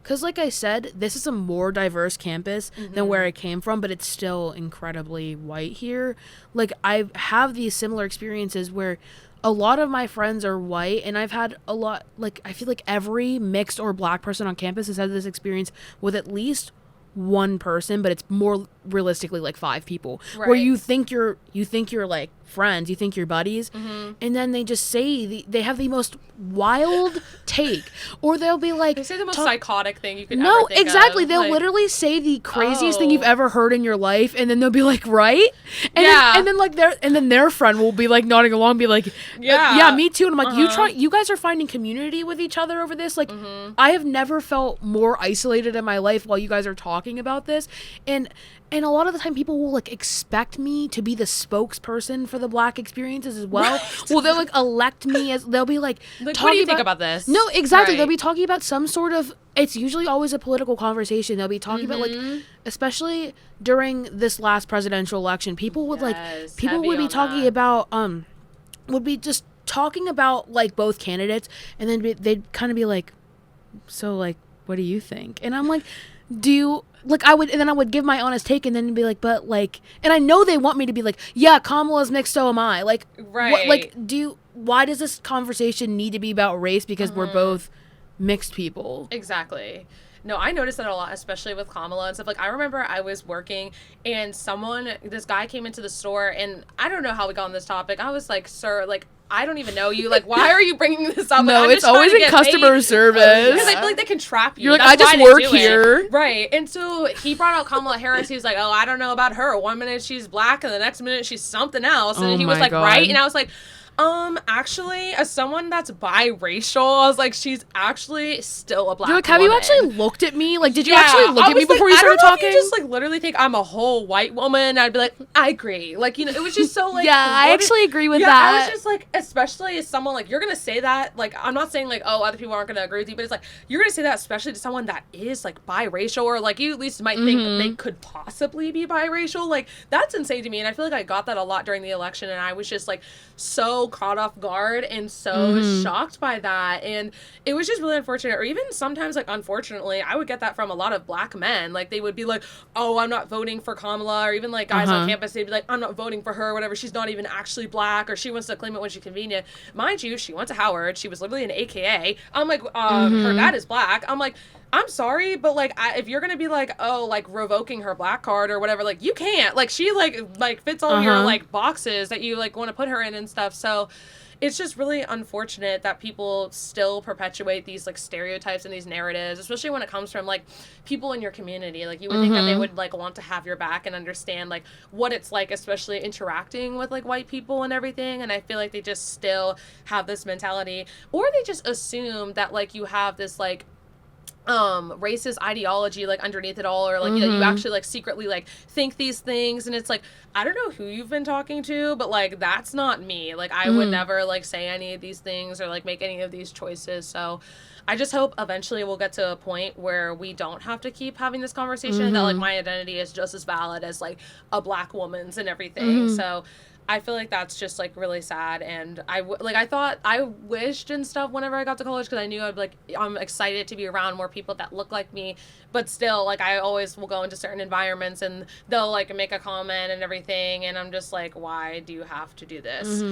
because like I said, this is a more diverse campus than where I came from, but it's still incredibly white here. Like, I have these similar experiences where a lot of my friends are white, and I've had a lot, like, I feel like every mixed or black person on campus has had this experience with at least one person, but it's more realistically like 5 people, where Right. you think you're like friends, you think you're buddies, and then they just say they have the most wild take, or they'll be like, They say the most talk- psychotic thing you could no, ever think exactly. of. They'll Like, literally say the craziest thing you've Oh. ever heard in your life, and then they'll be like, right? And Yeah. then their friend will be like nodding along, be like, Yeah. yeah, me too. And I'm like, you guys are finding community with each other over this. Like, I have never felt more isolated in my life while you guys are talking about this, and a lot of the time people will like expect me to be the spokesperson for the black experiences as well. Well, they'll like elect me as, they'll be like Like, what talking do you think about this? No, exactly. Right. They'll be talking about some sort of, it's usually always a political conversation. They'll be talking about like, Mm-hmm. especially during this last presidential election, people would Yes, people heavy would be on talking that. about would be just talking about like both candidates, and then they'd kind of be like, so like, what do you think? And I'm like, do you like, and then I would give my honest take, and then be like, but like, and I know they want me to be like, yeah, Kamala's mixed, so am I. Like, Right. like, why does this conversation need to be about race? Because we're both mixed people. Exactly. No, I noticed that a lot, especially with Kamala and stuff. Like, I remember I was working and this guy came into the store, and I don't know how we got on this topic. I was like, sir, like, I don't even know you. Like, why are you bringing this up? No, like, it's always in customer service. Because I feel like they can trap you. You're like, That's I just why work they do here. it. Right. And so he brought out Kamala Harris. He was like, oh, I don't know about her. One minute she's black, and the next minute she's something else. And he was like, God. right? And I was like, actually, as someone that's biracial, I was like, she's actually still a black You're like, have you woman. actually looked at me? Like, did you actually look at me before you started talking? If you just, like, literally think I'm a whole white woman, I'd be like, I agree. Like, you know, it was just so, like... Yeah, I actually agree with that. I was just, like, especially as someone, like, you're gonna say that, like, I'm not saying, like, oh, other people aren't gonna agree with you, but it's, like, you're gonna say that especially to someone that is, like, biracial, or, like, you at least might think they could possibly be biracial. Like, that's insane to me, and I feel like I got that a lot during the election, and I was just, like, so caught off guard and so shocked by that, and it was just really unfortunate. Or even sometimes, like, unfortunately, I would get that from a lot of black men. Like, they would be like, oh, I'm not voting for Kamala, or even, like, guys on campus, they'd be like, I'm not voting for her, whatever, she's not even actually black, or she wants to claim it when she's convenient. Mind you, she went to Howard, she was literally an AKA. I'm like, her dad is black. I'm like, I'm sorry, but, like, if you're gonna be like, oh, like, revoking her black card or whatever, like, you can't. Like, she, like fits all your, like, boxes that you, like, want to put her in and stuff. So it's just really unfortunate that people still perpetuate these, like, stereotypes and these narratives, especially when it comes from, like, people in your community. Like, you would think that they would, like, want to have your back and understand, like, what it's like, especially interacting with, like, white people and everything. And I feel like they just still have this mentality, or they just assume that, like, you have this, like, racist ideology, like, underneath it all, or, like, you actually, like, secretly, like, think these things. And it's like, I don't know who you've been talking to, but, like, that's not me. Like, I would never, like, say any of these things or, like, make any of these choices. So I just hope eventually we'll get to a point where we don't have to keep having this conversation, that, like, my identity is just as valid as, like, a black woman's and everything. So I feel like that's just, like, really sad. And I wished and stuff whenever I got to college, because I knew I'm excited to be around more people that look like me. But still, like, I always will go into certain environments and they'll, like, make a comment and everything, and I'm just like, why do you have to do this?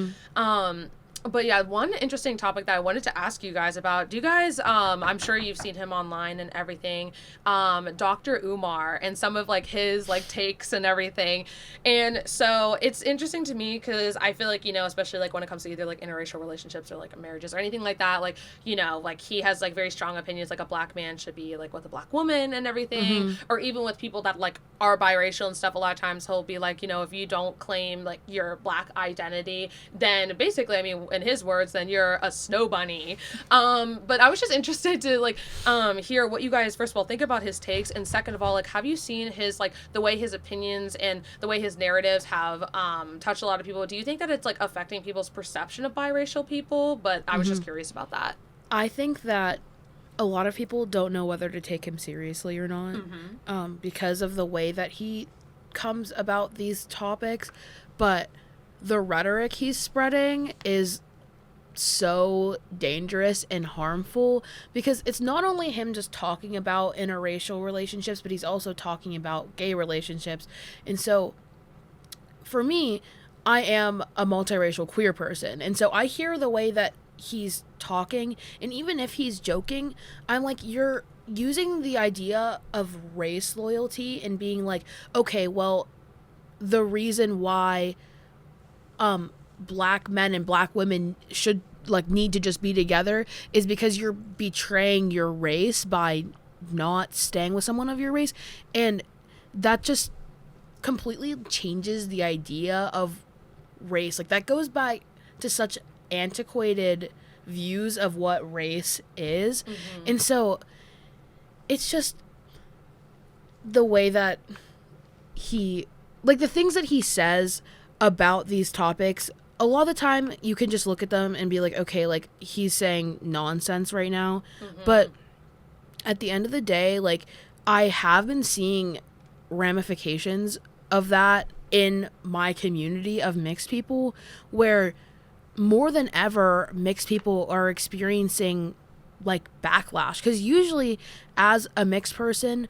But yeah, one interesting topic that I wanted to ask you guys about, do you guys, I'm sure you've seen him online and everything, Dr. Umar and some of, like, his, like, takes and everything. And so it's interesting to me because I feel like, you know, especially, like, when it comes to either, like, interracial relationships or, like, marriages or anything like that, like, you know, like, he has, like, very strong opinions, like, a black man should be, like, with a black woman and everything. Or even with people that, like, are biracial and stuff, a lot of times he'll be like, you know, if you don't claim, like, your black identity, then basically, I mean, in his words, then you're a snow bunny. But I was just interested to, like, hear what you guys, first of all, think about his takes, and second of all, like, have you seen his, like, the way his opinions and the way his narratives have touched a lot of people? Do you think that it's, like, affecting people's perception of biracial people? But I was just curious about that. I think that a lot of people don't know whether to take him seriously or not, because of the way that he comes about these topics. But the rhetoric he's spreading is so dangerous and harmful, because it's not only him just talking about interracial relationships, but he's also talking about gay relationships. And so for me, I am a multiracial queer person, and so I hear the way that he's talking, and even if he's joking, I'm like, you're using the idea of race loyalty and being like, okay, well, the reason why black men and black women should, like, need to just be together is because you're betraying your race by not staying with someone of your race. And that just completely changes the idea of race. Like, that goes back to such antiquated views of what race is. And so it's just the way that he, like, the things that he says about these topics, a lot of the time you can just look at them and be like, okay, like, he's saying nonsense right now. But at the end of the day, like, I have been seeing ramifications of that in my community of mixed people, where more than ever mixed people are experiencing, like, backlash. Because usually as a mixed person,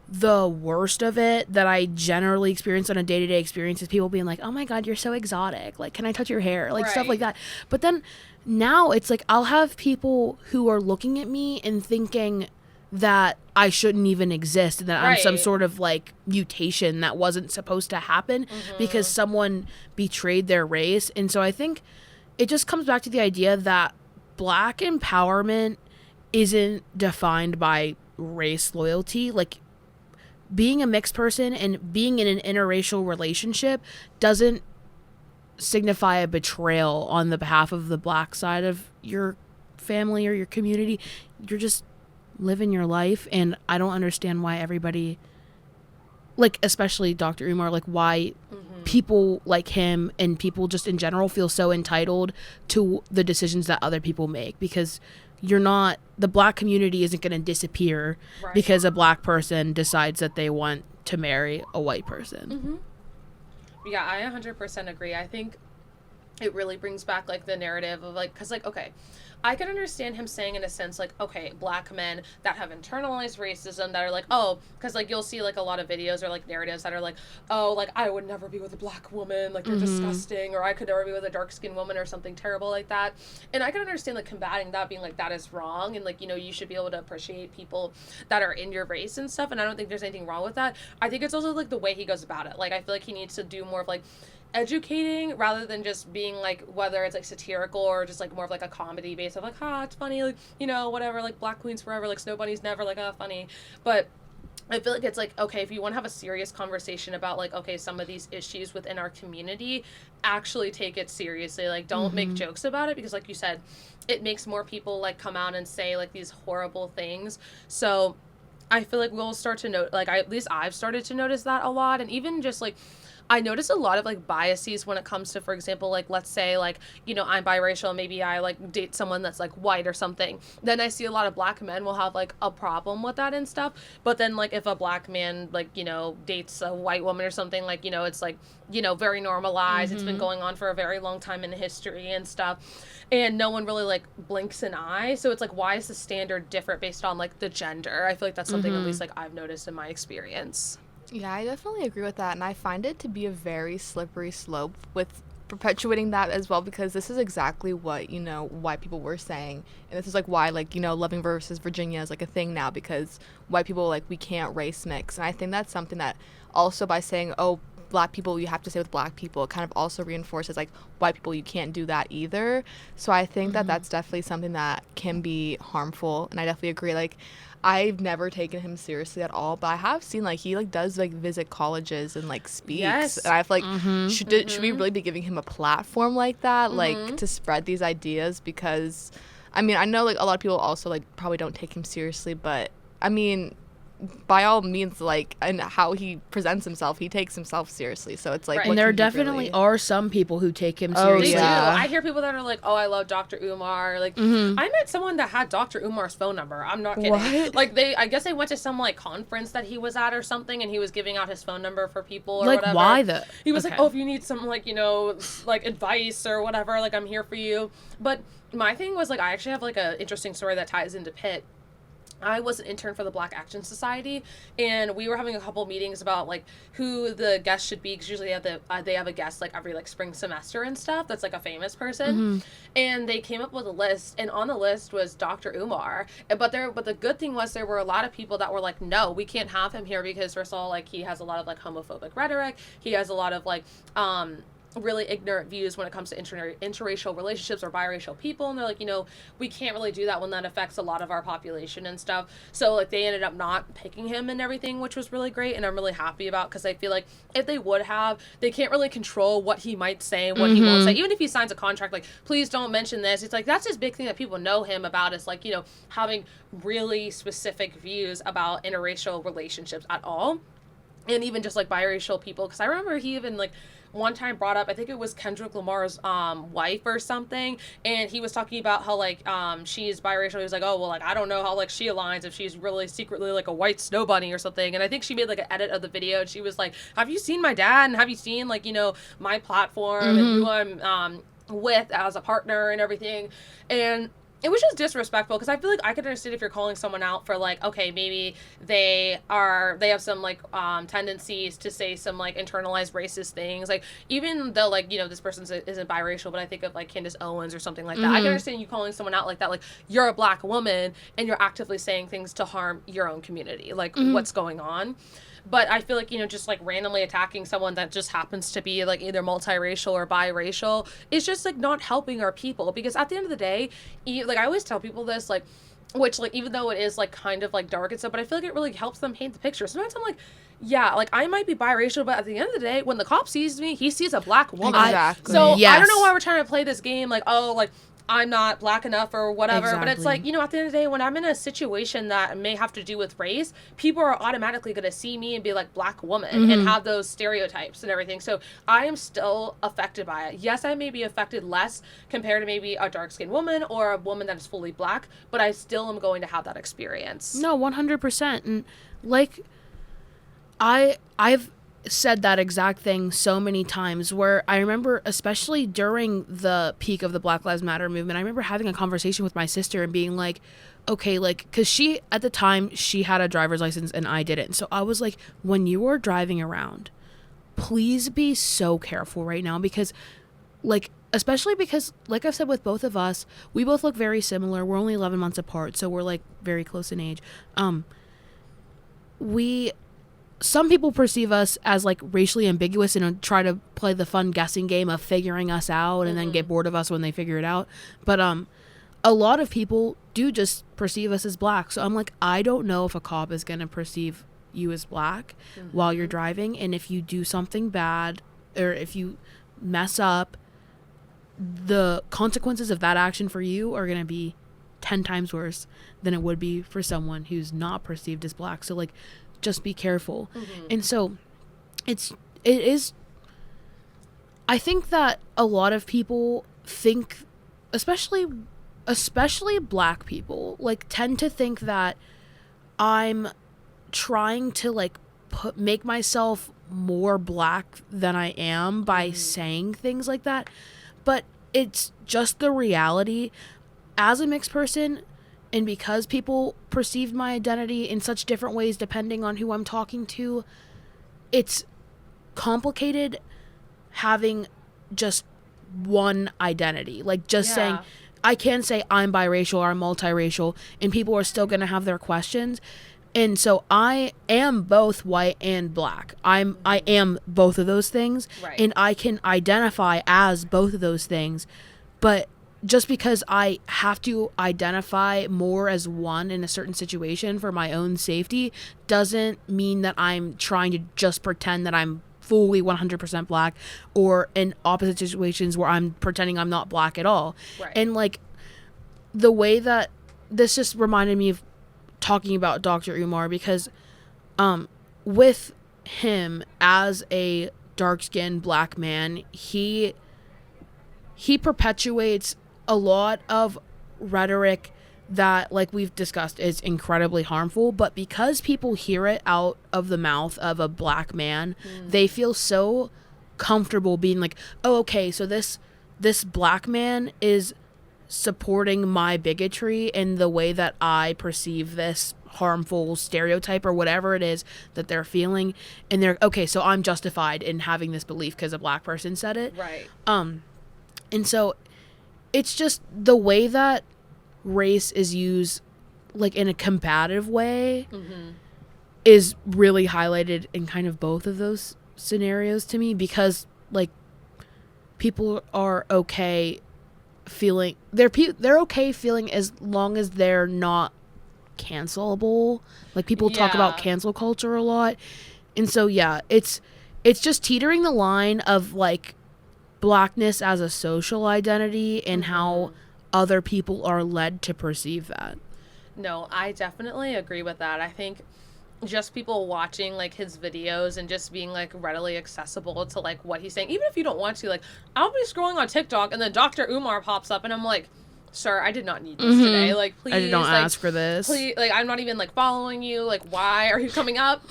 the worst of it that I generally experience on a day-to-day experience is people being like, oh my god, you're so exotic, like, can I touch your hair, like, stuff like that. But then now it's like, I'll have people who are looking at me and thinking that I shouldn't even exist and that I'm some Right. sort of like mutation that wasn't supposed to happen because someone betrayed their race. And so I think it just comes back to the idea that Black empowerment isn't defined by race loyalty. Like, being a mixed person and being in an interracial relationship doesn't signify a betrayal on the behalf of the Black side of your family or your community. You're just living your life, and I don't understand why everybody, like, especially Dr. Umar, like, why people like him and people just in general feel so entitled to the decisions that other people make, because you're not, the Black community isn't going to disappear Right. because a Black person decides that they want to marry a white person. Yeah, I 100% agree. I think it really brings back, like, the narrative of, like, because, like, okay, I can understand him saying, in a sense, like, okay, Black men that have internalized racism that are like, oh, because, like, you'll see, like, a lot of videos or, like, narratives that are like, oh, like, I would never be with a Black woman, like, you're disgusting, or I could never be with a dark-skinned woman or something terrible like that. And I can understand, like, combating that, being like, that is wrong, and, like, you know, you should be able to appreciate people that are in your race and stuff, and I don't think there's anything wrong with that. I think it's also, like, the way he goes about it. Like, I feel like he needs to do more of, like, educating rather than just being like, whether it's like satirical or just like more of like a comedy base of like, it's funny, like, you know, whatever, like Black queens forever, like snow bunnies never, like, funny. But I feel like it's like, okay, if you want to have a serious conversation about like, okay, some of these issues within our community, actually take it seriously. Like, don't make jokes about it, because like you said, it makes more people like come out and say like these horrible things. So I feel like we'll start to note, like, at least I've started to notice that a lot. And even just like, I notice a lot of like biases when it comes to, for example, like, let's say like, you know, I'm biracial, maybe I like date someone that's like white or something. Then I see a lot of Black men will have like a problem with that and stuff. But then like if a Black man like, you know, dates a white woman or something, like, you know, it's like, you know, very normalized. It's been going on for a very long time in history and stuff. And no one really like blinks an eye. So it's like, why is the standard different based on like the gender? I feel like that's something at least like I've noticed in my experience. Yeah, I definitely agree with that, and I find it to be a very slippery slope with perpetuating that as well, because this is exactly what, you know, white people were saying, and this is like why, like, you know, Loving versus Virginia is like a thing now, because white people, like, we can't race mix. And I think that's something that also, by saying, oh, Black people, you have to stay with Black people, it kind of also reinforces like white people, you can't do that either. So I think that that's definitely something that can be harmful, and I definitely agree. Like, I've never taken him seriously at all, but I have seen like he like does like visit colleges and like speaks. Yes. And I feel like should we really be giving him a platform like that, like to spread these ideas? Because I mean, I know like a lot of people also like probably don't take him seriously, but I mean, by all means, like, and how he presents himself, he takes himself seriously. So it's like, Right. what And there can he definitely really... are some people who take him Oh, seriously. They yeah. do. I hear people that are like, oh, I love Dr. Umar. Like, I met someone that had Dr. Umar's phone number. I'm not kidding. What? Like, I guess they went to some, like, conference that he was at or something, and he was giving out his phone number for people or Like, whatever. why the... He was Okay. like, oh, if you need some, like, you know, like, advice or whatever, like, I'm here for you. But my thing was, like, I actually have, like, a interesting story that ties into Pitt. I was an intern for the Black Action Society, and we were having a couple meetings about like who the guest should be, because usually they have a guest like every like spring semester and stuff that's like a famous person, and they came up with a list, and on the list was Dr. Umar. But the good thing was there were a lot of people that were like, no, we can't have him here, because first of all, like, he has a lot of like homophobic rhetoric, he has a lot of like really ignorant views when it comes to interracial relationships or biracial people, and they're like, you know, we can't really do that when that affects a lot of our population and stuff. So like they ended up not picking him and everything, which was really great, and I'm really happy about, because I feel like if they would have, they can't really control what he might say, what he won't say. Even if he signs a contract like, please don't mention this, it's like that's his big thing that people know him about, is like, you know, having really specific views about interracial relationships at all, and even just like biracial people. Because I remember he even like one time brought up, I think it was Kendrick Lamar's wife or something, and he was talking about how like she's biracial. He was like, oh well, like I don't know how like she aligns if she's really secretly like a white snow bunny or something. And I think she made like an edit of the video, and she was like, have you seen my dad, and have you seen like, you know, my platform and who I'm with as a partner and everything. And it was just disrespectful, because I feel like I could understand if you're calling someone out for, like, okay, maybe they have some, like, tendencies to say some, like, internalized racist things. Like, even though, like, you know, this person isn't biracial, but I think of, like, Candace Owens or something like that. I can understand you calling someone out like that. Like, you're a black woman and you're actively saying things to harm your own community. Like, what's going on? But I feel like, you know, just, like, randomly attacking someone that just happens to be, like, either multiracial or biracial is just, like, not helping our people. Because at the end of the day, like, I always tell people this, like, which, like, even though it is, like, kind of, like, dark and stuff, but I feel like it really helps them paint the picture. Sometimes I'm like, yeah, like, I might be biracial, but at the end of the day, when the cop sees me, he sees a black woman. Exactly. So Yes. I don't know why we're trying to play this game, like, oh, like, I'm not black enough or whatever. Exactly. But it's like, you know, at the end of the day, when I'm in a situation that may have to do with race, people are automatically going to see me and be like, black woman, and have those stereotypes and everything. So I am still affected by it. Yes, I may be affected less compared to maybe a dark-skinned woman or a woman that is fully black, but I still am going to have that experience. No, 100%. And, like, I've said that exact thing so many times, where I remember, especially during the peak of the Black Lives Matter movement, I remember having a conversation with my sister and being like, okay, like, because she, at the time, she had a driver's license and I didn't. So I was like, when you are driving around, please be so careful right now, because, like, especially because, like I've said with both of us, we both look very similar. We're only 11 months apart, so we're, like, very close in age. Some people perceive us as, like, racially ambiguous and try to play the fun guessing game of figuring us out and then get bored of us when they figure it out. But a lot of people do just perceive us as black. So I'm like, I don't know if a cop is going to perceive you as black while you're driving. And if you do something bad or if you mess up, the consequences of that action for you are going to be 10 times worse than it would be for someone who's not perceived as black. So, like, just be careful. And so it is, I think that a lot of people think, especially black people, like, tend to think that I'm trying to, like, make myself more black than I am by saying things like that. But it's just the reality. As a mixed person, and because people perceive my identity in such different ways depending on who I'm talking to, it's complicated having just one identity. Like, just saying, I can say I'm biracial or I'm multiracial, and people are still going to have their questions. And so I am both white and black. I am both of those things. Right. And I can identify as both of those things. But just because I have to identify more as one in a certain situation for my own safety doesn't mean that I'm trying to just pretend that I'm fully 100% black, or in opposite situations where I'm pretending I'm not black at all. Right. And, like, the way that this just reminded me of talking about Dr. Umar, because with him as a dark-skinned black man, he perpetuates a lot of rhetoric that, like we've discussed, is incredibly harmful. But because people hear it out of the mouth of a black man, they feel so comfortable being like, oh, okay, so this black man is supporting my bigotry in the way that I perceive this harmful stereotype or whatever it is that they're feeling, and they're okay, so I'm justified in having this belief because a black person said it. Right. And so it's just the way that race is used, like, in a combative way, is really highlighted in kind of both of those scenarios to me, because, like, people are okay feeling they're okay feeling as long as they're not cancelable. Like, people talk about cancel culture a lot, and so it's just teetering the line of, like, blackness as a social identity and how other people are led to perceive that. No, I definitely agree with that. I think just people watching, like, his videos and just being, like, readily accessible to, like, what he's saying, even if you don't want to, like, I'll be scrolling on TikTok and then Dr. Umar pops up and I'm like, sir, I did not need this today. Like, please, I did not like, ask for this. Please, like, I'm not even, like, following you. Like, why are you coming up?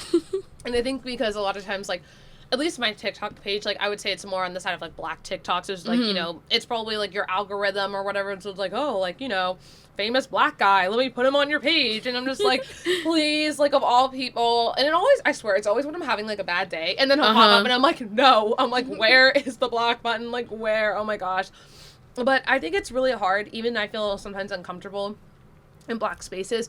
And I think because a lot of times, like, at least my TikTok page, like, I would say it's more on the side of, like, black TikToks. There's, like, you know, it's probably, like, your algorithm or whatever. So it's like, oh, like, you know, famous black guy. Let me put him on your page. And I'm just like, please, like, of all people. And it always, I swear, it's always when I'm having, like, a bad day. And then he'll pop up and I'm like, no. I'm like, where is the block button? Like, where? Oh my gosh. But I think it's really hard. Even I feel sometimes uncomfortable in black spaces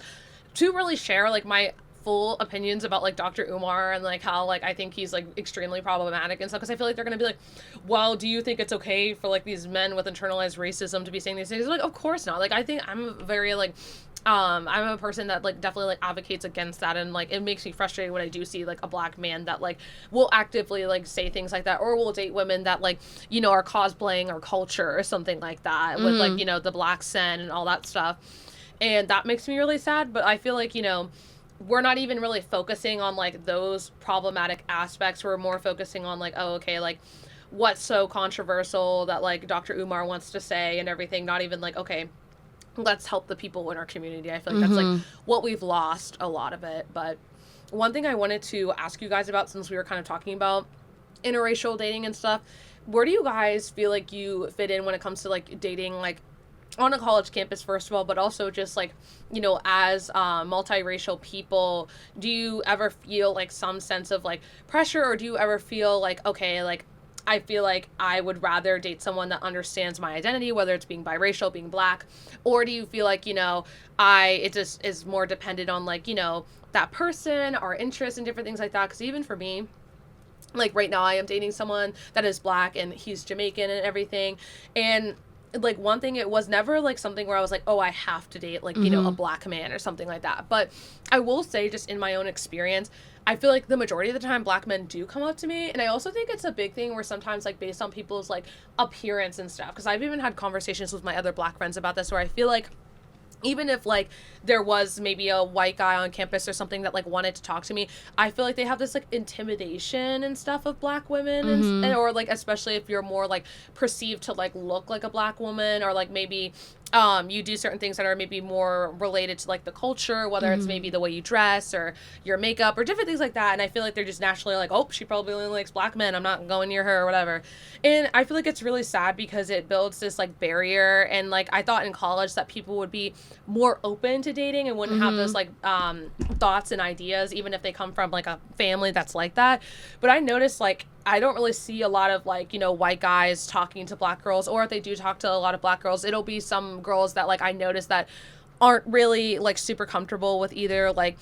to really share, like, my full opinions about, like, Dr. Umar and, like, how, like, I think he's, like, extremely problematic and stuff, because I feel like they're gonna be like, well, do you think it's okay for, like, these men with internalized racism to be saying these things? Like, of course not. Like, I think I'm very, like, I'm a person that, like, definitely, like, advocates against that, and, like, it makes me frustrated when I do see, like, a black man that, like, will actively, like, say things like that, or will date women that, like, you know, are cosplaying our culture or something like that, with, like, you know, the black sin and all that stuff, and that makes me really sad. But I feel like, you know, we're not even really focusing on, like, those problematic aspects. We're more focusing on, like, oh, okay, like, what's so controversial that, like, Dr. Umar wants to say and everything, not even, like, okay, let's help the people in our community. I feel like that's, like, what we've lost a lot of it. But one thing I wanted to ask you guys about, since we were kind of talking about interracial dating and stuff, where do you guys feel like you fit in when it comes to, like, dating, like, on a college campus, first of all, but also just, like, you know, as multiracial people? Do you ever feel, like, some sense of, like, pressure, or do you ever feel like, okay, like, I feel like I would rather date someone that understands my identity, whether it's being biracial, being black, or do you feel like, you know, it just is more dependent on, like, you know, that person, our interests and different things like that? Because even for me, like, right now I am dating someone that is black and he's Jamaican and everything, and, like, one thing, it was never, like, something where I was like, oh, I have to date, like, you know, a black man or something like that. But I will say, just in my own experience, I feel like the majority of the time black men do come up to me. And I also think it's a big thing where sometimes, like, based on people's, like, appearance and stuff, because I've even had conversations with my other black friends about this, where I feel like even if, like, there was maybe a white guy on campus or something that, like, wanted to talk to me, I feel like they have this, like, intimidation and stuff of black women, and or, like, especially if you're more, like, perceived to, like, look like a black woman, or, like, maybe you do certain things that are maybe more related to, like, the culture, whether it's maybe the way you dress or your makeup or different things like that. And I feel like they're just naturally like, oh, she probably only likes black men, I'm not going near her or whatever. And I feel like it's really sad because it builds this, like, barrier. And, like, I thought in college that people would be more open to dating and wouldn't have those, like, thoughts and ideas, even if they come from, like, a family that's like that. But I noticed, like, I don't really see a lot of, like, you know, white guys talking to black girls, or if they do talk to a lot of black girls, it'll be some girls that, like, I notice that aren't really, like, super comfortable with either, like,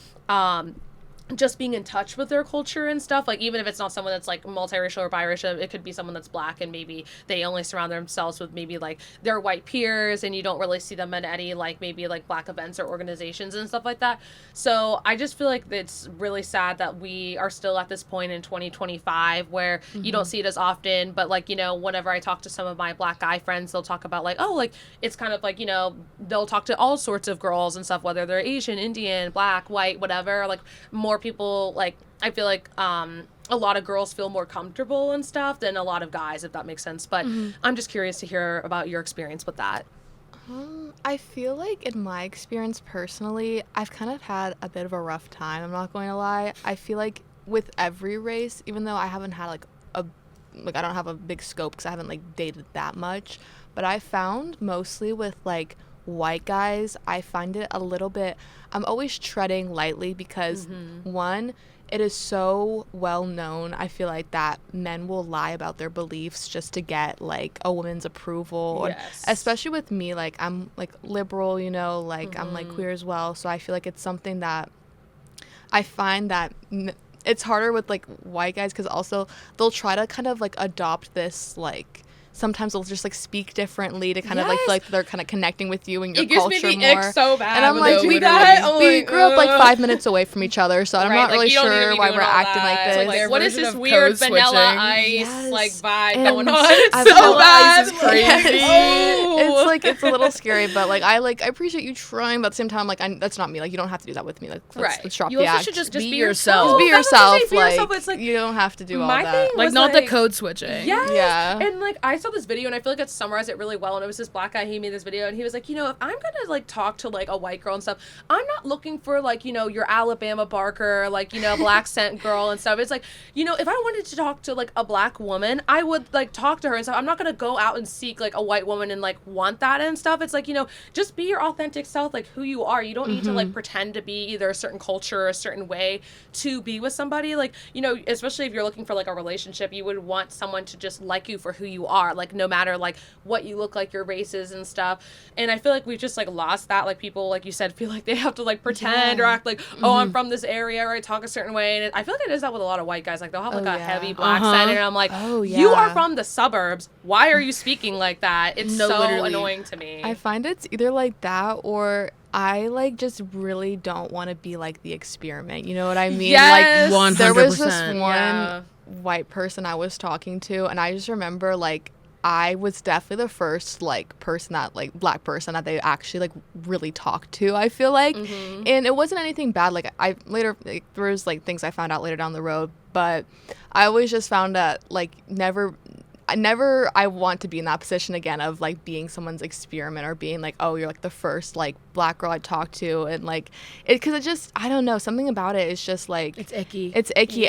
just being in touch with their culture and stuff. Like, even if it's not someone that's, like, multiracial or biracial, it could be someone that's black and maybe they only surround themselves with maybe, like, their white peers, and you don't really see them in any, like, maybe, like, black events or organizations and stuff like that. So I just feel like it's really sad that we are still at this point in 2025 where you don't see it as often. But, like, you know, whenever I talk to some of my black guy friends, they'll talk about, like, oh, like, it's kind of like, you know, they'll talk to all sorts of girls and stuff, whether they're Asian, Indian, black, white, whatever. Like, more people, like, I feel like a lot of girls feel more comfortable and stuff than a lot of guys, if that makes sense. But I'm just curious to hear about your experience with that. I feel like in my experience personally, I've kind of had a bit of a rough time, I'm not going to lie. I feel like with every race, even though I haven't had, like, I don't have a big scope because I haven't, like, dated that much, but I found mostly with, like, white guys, I find it a little bit, I'm always treading lightly because one, it is so well known, I feel like, that men will lie about their beliefs just to get, like, a woman's approval. Yes. And especially with me, like, I'm, like, liberal, you know, like, I'm, like, queer as well, so I feel like it's something that I find that it's harder with, like, white guys, because also they'll try to kind of, like, adopt this, like, sometimes they'll just, like, speak differently to kind of, like, feel like they're kind of connecting with you and your culture more. It gives me the ick so bad. And I'm like, we grew up, like, 5 minutes away from each other, so I'm not really sure why we're acting like this. Like, what is this weird vanilla ice, like, vibe going on? It's so bad. Ice is crazy. It's, like, it's a little scary, but, like, I appreciate you trying, but at the same time, like, that's not me. Like, you don't have to do that with me. Like, let's drop You the also act. should just be yourself. Just be yourself. It's like, you don't have to do all my that. thing Like, was, not like, the code switching. Yes. Yeah. And, like, I saw this video, and I feel like it summarized it really well, and it was this black guy, he made this video, and he was like, if I'm gonna, like, talk to, like, a white girl and stuff, I'm not looking for, like, your Alabama Barker, like, black scent girl and stuff. It's like, if I wanted to talk to, like, a black woman, I would, like, talk to her and stuff. I'm not gonna go out and seek, like, a white woman and, like, want that and stuff. It's like, just be your authentic self, like, who you are. You don't need to, like, pretend to be either a certain culture or a certain way to be with somebody. Like, especially if you're looking for, like, a relationship, you would want someone to just like you for who you are, like, no matter, like, what you look like, your races and stuff. And I feel like we've just, like, lost that. Like, people, like you said, feel like they have to, like, pretend or act like, oh, I'm from this area, or I talk a certain way. And I feel like it is that with a lot of white guys. Like, they'll have, like, a heavy black accent, and I'm like, you are from the suburbs. Why are you speaking like that? It's so annoying to me. I find it's either like that, or I, like, just really don't want to be, like, the experiment. You know what I mean? Yes. Like, 100%. there was this one white person I was talking to, and I just remember, like, I was definitely the first, like, person that, like, black person that they actually, like, really talked to, I feel like. And it wasn't anything bad. Like, I later, like, there was, like, things I found out later down the road, but I always just found that, like, I want to be in that position again of, like, being someone's experiment, or being like, oh, you're, like, the first, like, black girl I talked to, and, like, because it just, I don't know, something about it is just, like, It's icky.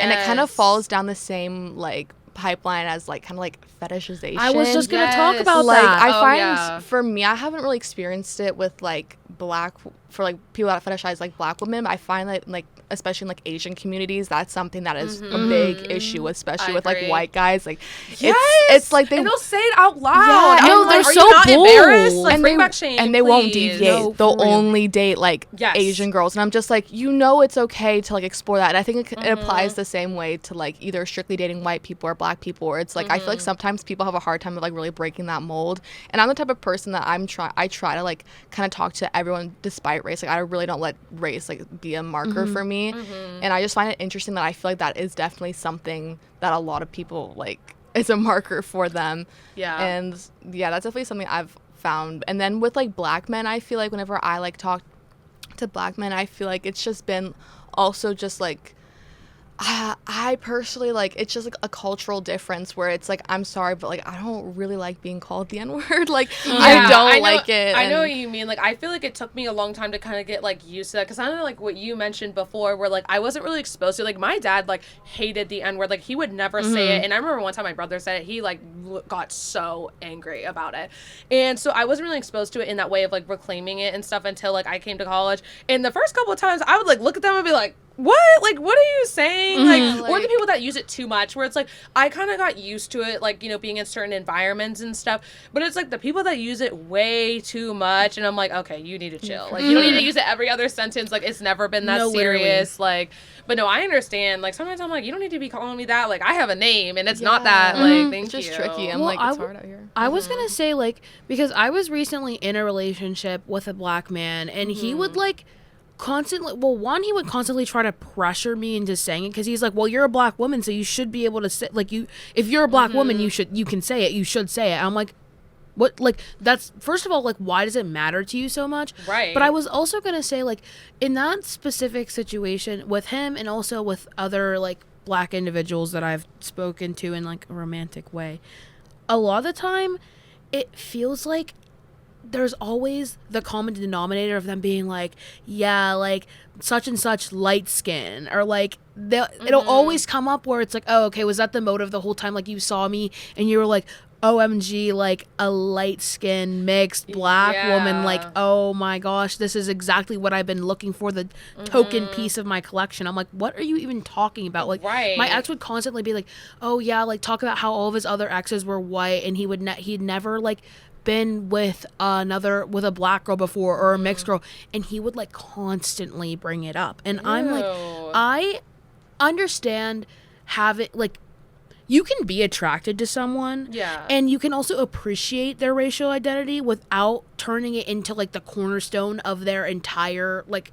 And it kind of falls down the same, like, pipeline as, like, kind of like fetishization. I was just gonna talk about like, that. I find for me, I haven't really experienced it with, like, for, like, people that fetishize, like, black women, but I find that, like, especially in, like, Asian communities, that's something that is a big issue, especially with, like, white guys. Like, it's like and they'll say it out loud. Yeah, no, they're like, so are you not bold. embarrassed? Like, and bring back shame, and they please. won't deviate. No, They'll only date, like, Yes. Asian girls, and I'm just like, it's okay to, like, explore that. And I think it applies the same way to, like, either strictly dating white people or black people, where it's like, I feel like sometimes people have a hard time of, like, really breaking that mold. And I'm the type of person that I try to, like, kind of talk to everyone despite race. Like, I really don't let race, like, be a marker for me. And I just find it interesting that I feel like that is definitely something that a lot of people, like, it's a marker for them. Yeah. And yeah, that's definitely something I've found. And then with, like, black men, I feel like whenever I, like, talk to black men, I feel like it's just been also just, like, I personally, like, it's just, like, a cultural difference where it's like, I'm sorry, but, like, I don't really like being called the N-word. Like, I don't like it. I know what you mean. Like, I feel like it took me a long time to kind of get, like, used to that, because I know, like, what you mentioned before, where, like, I wasn't really exposed to, like, my dad, like, hated the N-word. Like, he would never say it. And I remember one time my brother said it, he, like, got so angry about it. And so I wasn't really exposed to it in that way of, like, reclaiming it and stuff until, like, I came to college. And the first couple of times, I would, like, look at them and be like, what? Like, what are you saying? Like, or the people that use it too much, where it's like, I kind of got used to it, like, being in certain environments and stuff, but it's like the people that use it way too much, and I'm like, okay, you need to chill. Like, you don't need to use it every other sentence. Like, it's never been that serious. Like, but no, I understand. Like, sometimes I'm like, you don't need to be calling me that. Like, I have a name, and it's not that. Like, thank you. It's just tricky. I'm Well, like, it's hard out here. I was gonna say, like, because I was recently in a relationship with a black man, and he would, like, he would constantly try to pressure me into saying it, because he's like, well, you're a black woman, so you should be able to say, like, if you're a black woman, you can say it, you should say it. I'm like, what? Like, that's, first of all, like, why does it matter to you so much? Right. But I was also gonna say, like, in that specific situation with him, and also with other, like, black individuals that I've spoken to in, like, a romantic way, a lot of the time it feels like there's always the common denominator of them being like, yeah, like, such and such light skin, or, like, it'll always come up where it's like, oh, okay, was that the motive the whole time? Like, you saw me and you were like, OMG, like, a light skin mixed black woman, like, oh my gosh, this is exactly what I've been looking for, the token piece of my collection. I'm like, what are you even talking about? Like, my ex would constantly be like, oh yeah, like, talk about how all of his other exes were white, and he'd never, like, been with a black girl before, or a mixed girl, and he would, like, constantly bring it up. And I'm like, I understand like, you can be attracted to someone, and you can also appreciate their racial identity without turning it into, like, the cornerstone of their entire, like,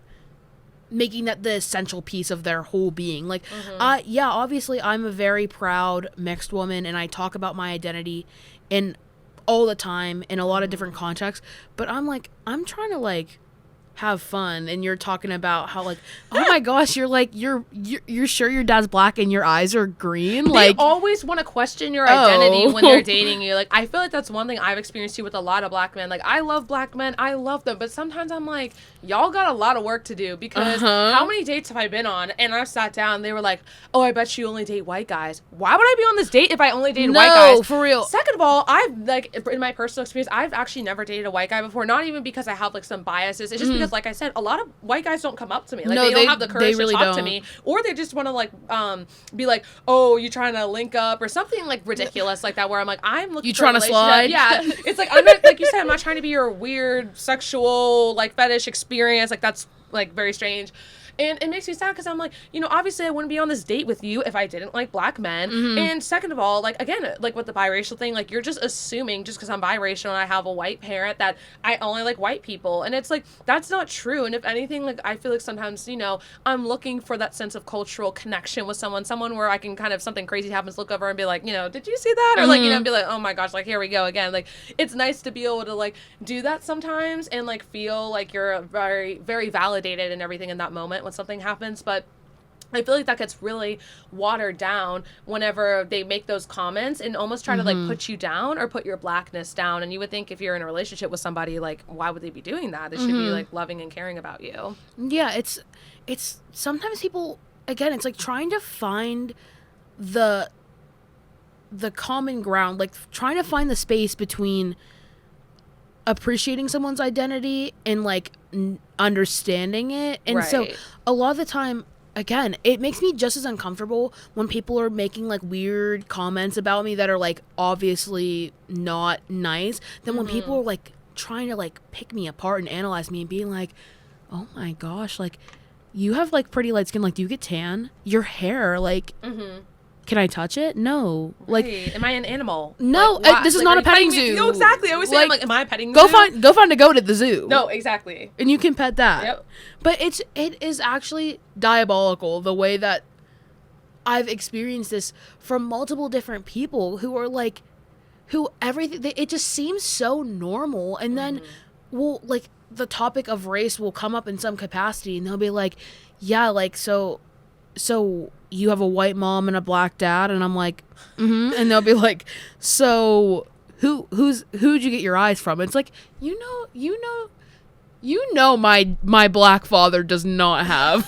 making that the essential piece of their whole being. Like, obviously I'm a very proud mixed woman, and I talk about my identity all the time in a lot of different contexts, but I'm like, I'm trying to, like, have fun, and you're talking about how like, oh my gosh, you're like you're sure your dad's black and your eyes are green. They Like always want to question your identity when they're dating you. Like I feel like that's one thing I've experienced too with a lot of black men. Like I love black men, I love them, but sometimes I'm like, y'all got a lot of work to do because how many dates have I been on? And I've sat down, they were like, oh, I bet you only date white guys. Why would I be on this date if I only dated white guys? No, for real. Second of all, I've like in my personal experience, I've actually never dated a white guy before. Not even because I have like some biases. It's just because, like I said, a lot of white guys don't come up to me. Like they don't have the courage to talk to me, or they just want to like be like, oh, you trying to link up or something like ridiculous like that. Where I'm like, I'm looking. You for a trying to slide? Yeah, it's like I'm not, like you said, I'm not trying to be your weird sexual like fetish experience. Like that's like very strange. And it makes me sad because I'm like, you know, obviously I wouldn't be on this date with you if I didn't like black men. And second of all, like, again, like with the biracial thing, like you're just assuming just because I'm biracial and I have a white parent that I only like white people. And it's like, that's not true. And if anything, like, I feel like sometimes, you know, I'm looking for that sense of cultural connection with someone where I can kind of, something crazy happens, look over and be like, you know, did you see that? Or like, you know, be like, oh my gosh, like, here we go again. Like, it's nice to be able to like do that sometimes and like feel like you're very, very validated and everything in that moment when something happens. But I feel like that gets really watered down whenever they make those comments and almost try to like put you down or put your blackness down. And you would think if you're in a relationship with somebody, like, why would they be doing that? They should be like loving and caring about you. Yeah, it's sometimes people, again, it's like trying to find the common ground, like trying to find the space between appreciating someone's identity and like understanding it. And so a lot of the time, again, it makes me just as uncomfortable when people are making like weird comments about me that are like obviously not nice than when people are like trying to like pick me apart and analyze me and being like, oh my gosh, like you have like pretty light skin, like do you get tan? Your hair, like can I touch it? No. Like, am I an animal? No, like, this is like, not a petting zoo. No, exactly. I always say, like, I'm like, am I a petting zoo? Go find a goat at the zoo. No, exactly. And you can pet that. Yep. But it is actually diabolical the way that I've experienced this from multiple different people who are like, it just seems so normal. And then, well, like the topic of race will come up in some capacity and they'll be like, yeah, like, so you have a white mom and a black dad? And I'm like, and they'll be like, so who'd you get your eyes from? It's like, you know my black father does not have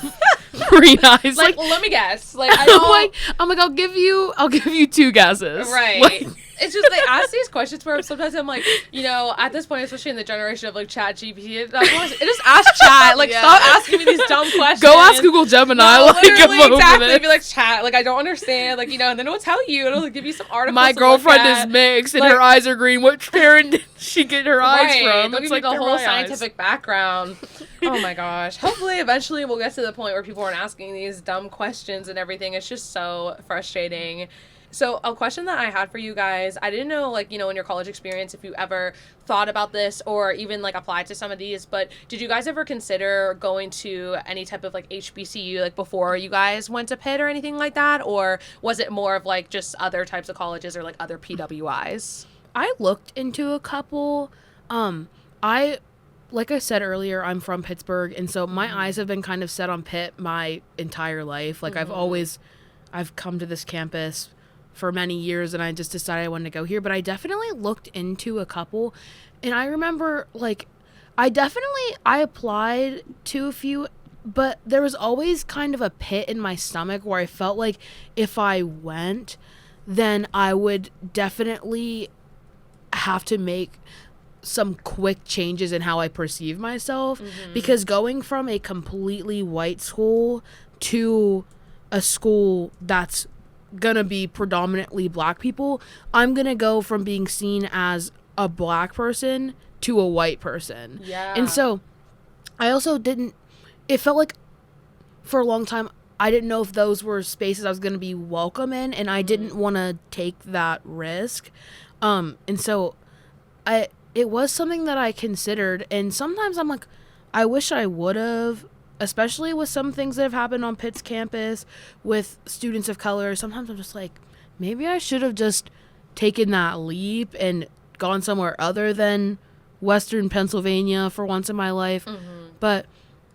green eyes. Like, let me guess. Like, I don't... I'm like, I'll give you two guesses. Right. Like, it's just they ask these questions where sometimes I'm like, you know, at this point, especially in the generation of like Chat GPT, it just ask Chat. Like, stop asking me these dumb questions. Go ask Google Gemini. No, like, literally, exactly. Be like, Chat. Like, I don't understand. Like, you know, and then it'll tell you. It'll give you some articles. My girlfriend is mixed and her eyes are green. Which parent did she get her eyes from? It's like the whole scientific background. Oh my gosh. Hopefully, eventually, we'll get to the point where people aren't asking these dumb questions and everything. It's just so frustrating. So a question that I had for you guys, I didn't know, like, you know, in your college experience, if you ever thought about this or even like applied to some of these, but did you guys ever consider going to any type of like HBCU like before you guys went to Pitt or anything like that? Or was it more of like just other types of colleges or like other PWIs? I looked into a couple. Like I said earlier, I'm from Pittsburgh, and so my eyes have been kind of set on Pitt my entire life. Like I've come to this campus for many years and I just decided I wanted to go here, but I definitely looked into a couple, and I remember like I applied to a few, but there was always kind of a pit in my stomach where I felt like if I went, then I would definitely have to make some quick changes in how I perceive myself, because going from a completely white school to a school that's gonna be predominantly black people, I'm gonna go from being seen as a black person to a white person. Yeah. And so I also it felt like for a long time I didn't know if those were spaces I was gonna be welcome in, and I didn't want to take that risk. And so it was something that I considered, and sometimes I'm like, I wish I would have, especially with some things that have happened on Pitt's campus with students of color. Sometimes I'm just like, maybe I should have just taken that leap and gone somewhere other than Western Pennsylvania for once in my life. But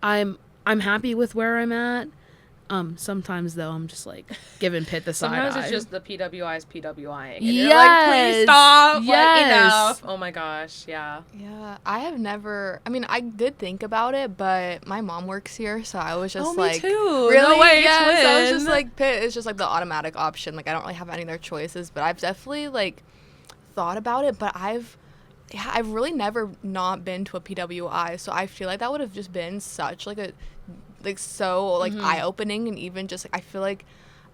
I'm happy with where I'm at. Sometimes though I'm just like giving Pitt the side eye. Sometimes it's just the PWI's PWIing. And Yes. you're like, please stop. Yes. Like, enough. Oh my gosh. Yeah. Yeah, I have never. I mean, I did think about it, but my mom works here, so I was just me like, too. really? No way, Yeah, so I was twin. just like, Pitt is just like the automatic option. Like, I don't really have any other choices, but I've definitely like thought about it. But I've really never not been to a PWI, so I feel like that would have just been such like a so like eye opening, and even just like I feel like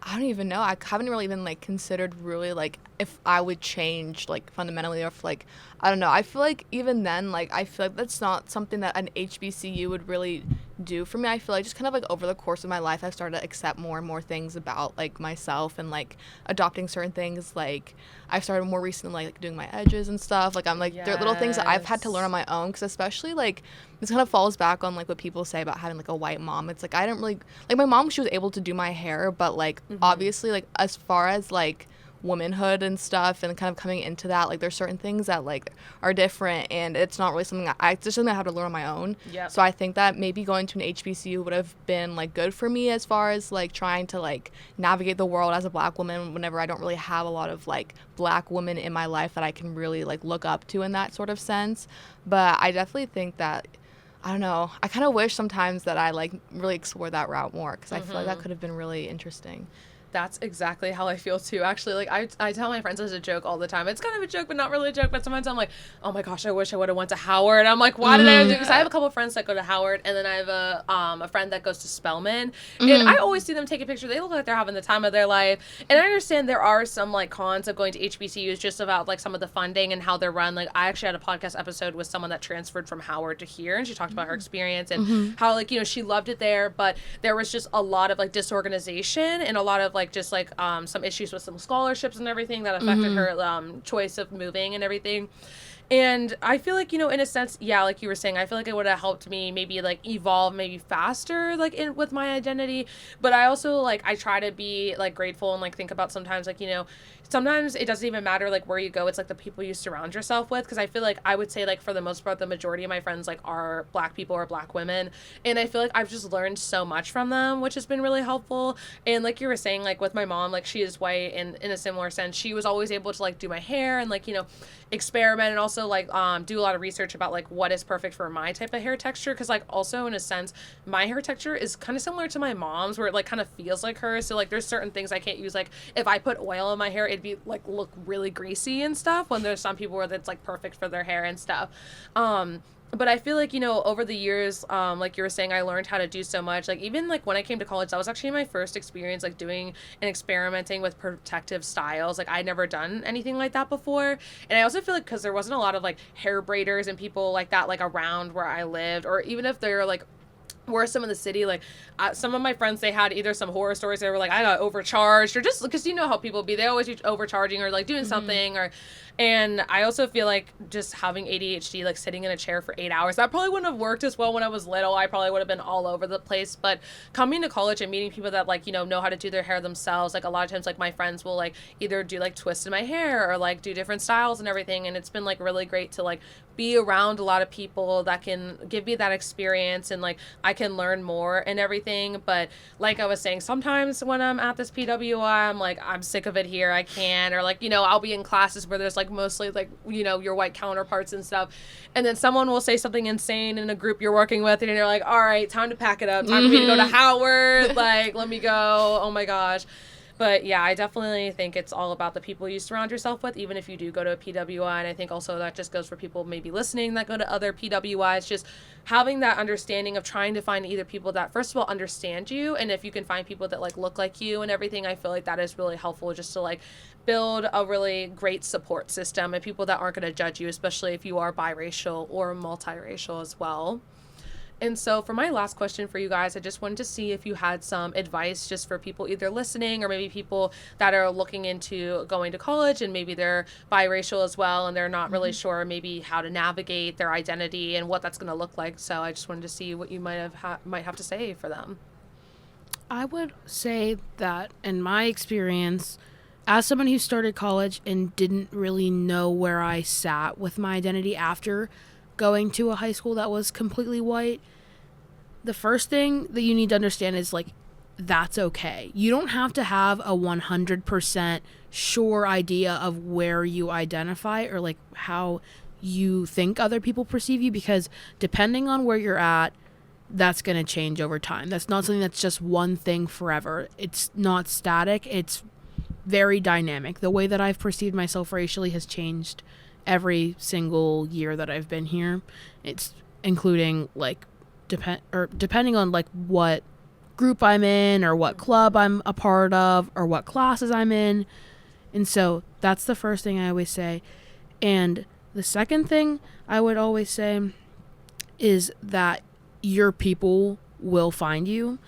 I don't even know. I haven't really even like considered really like if I would change like fundamentally, or if like I don't know. I feel like even then, like I feel like that's not something that an HBCU would really do for me. I feel like just kind of like over the course of my life, I've started to accept more and more things about like myself, and like adopting certain things. Like I've started more recently like doing my edges and stuff. Like I'm like there are little things that I've had to learn on my own, because especially like this kind of falls back on like what people say about having like a white mom. It's like I didn't really like my mom. She was able to do my hair, but like obviously like as far as like womanhood and stuff and kind of coming into that, like there's certain things that like are different, and it's not really something it's just something I have to learn on my own. So I think that maybe going to an HBCU would have been like good for me as far as like trying to like navigate the world as a black woman whenever I don't really have a lot of like black women in my life that I can really like look up to in that sort of sense. But I definitely think that I don't know, I kind of wish sometimes that I like really explored that route more, because I feel like that could have been really interesting. That's exactly how I feel too. Actually, like I tell my friends as a joke all the time. It's kind of a joke, but not really a joke. But sometimes I'm like, oh my gosh, I wish I would have went to Howard. I'm like, why did I? Because I have a couple of friends that go to Howard, and then I have a friend that goes to Spelman, and I always see them take a picture. They look like they're having the time of their life. And I understand there are some like cons of going to HBCUs, just about like some of the funding and how they're run. Like I actually had a podcast episode with someone that transferred from Howard to here, and she talked about her experience and how like she loved it there, but there was just a lot of like disorganization and a lot of like just like some issues with some scholarships and everything that affected her choice of moving and everything. And I feel like, in a sense, yeah, like you were saying, I feel like it would have helped me maybe like evolve maybe faster, like with my identity. But I also like, I try to be like grateful and like think about sometimes like, sometimes it doesn't even matter like where you go. It's like the people you surround yourself with. Because I feel like I would say like for the most part, the majority of my friends like are black people or black women. And I feel like I've just learned so much from them, which has been really helpful. And like you were saying, like with my mom, like she is white, and in a similar sense, she was always able to like do my hair and like, experiment, and also like do a lot of research about like what is perfect for my type of hair texture, because like also in a sense my hair texture is kind of similar to my mom's, where it like kind of feels like hers. So like there's certain things I can't use. Like if I put oil in my hair, it'd be like look really greasy and stuff, when there's some people where that's like perfect for their hair and stuff. But I feel like, over the years, like you were saying, I learned how to do so much. Like, even, like, when I came to college, that was actually my first experience, like, doing and experimenting with protective styles. Like, I'd never done anything like that before. And I also feel like because there wasn't a lot of, like, hair braiders and people like that, like, around where I lived. Or even if they're, like, were some in the city, like some of my friends, they had either some horror stories, they were like, I got overcharged, or just because how people be, they always be overcharging or like doing something, and I also feel like just having ADHD, like sitting in a chair for 8 hours, that probably wouldn't have worked as well when I was little. I probably would have been all over the place. But coming to college and meeting people that like know how to do their hair themselves, like a lot of times like my friends will like either do like twists in my hair or like do different styles and everything, and it's been like really great to like be around a lot of people that can give me that experience, and like I can learn more and everything. But like I was saying, sometimes when I'm at this PWI, I'm like, I'm sick of it here, I can't. Or like, I'll be in classes where there's like mostly like, your white counterparts and stuff, and then someone will say something insane in a group you're working with, and you're like, all right, time to pack it up, time for me to go to Howard, like let me go, oh my gosh. But yeah, I definitely think it's all about the people you surround yourself with, even if you do go to a PWI. And I think also that just goes for people maybe listening that go to other PWIs, just having that understanding of trying to find either people that, first of all, understand you. And if you can find people that like look like you and everything, I feel like that is really helpful, just to like build a really great support system and people that aren't going to judge you, especially if you are biracial or multiracial as well. And so for my last question for you guys, I just wanted to see if you had some advice just for people either listening or maybe people that are looking into going to college and maybe they're biracial as well and they're not really sure maybe how to navigate their identity and what that's going to look like. So I just wanted to see what you might have to say for them. I would say that in my experience, as someone who started college and didn't really know where I sat with my identity after going to a high school that was completely white, the first thing that you need to understand is, like, that's okay. You don't have to have a 100% sure idea of where you identify or, like, how you think other people perceive you, because depending on where you're at, that's going to change over time. That's not something that's just one thing forever. It's not static. It's very dynamic. The way that I've perceived myself racially has changed every single year that I've been here. It's including, like, depending on, like, what group I'm in or what club I'm a part of or what classes I'm in. And so that's the first thing I always say. And the second thing I would always say is that your people will find you.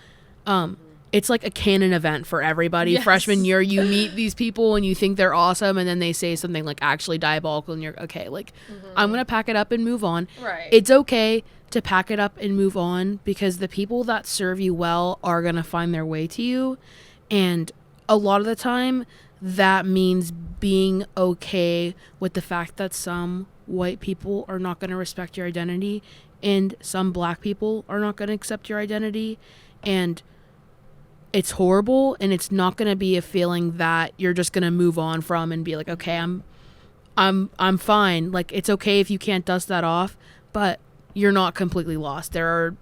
It's like a canon event for everybody. Yes. Freshman year, you meet these people and you think they're awesome, and then they say something like actually diabolical, and you're okay, like, I'm gonna pack it up and move on. Right. It's okay to pack it up and move on, because the people that serve you well are gonna find their way to you. And a lot of the time that means being okay with the fact that some white people are not going to respect your identity and some black people are not going to accept your identity. And it's horrible, and it's not going to be a feeling that you're just going to move on from and be like, okay, I'm fine. Like, it's okay if you can't dust that off, but you're not completely lost. There are,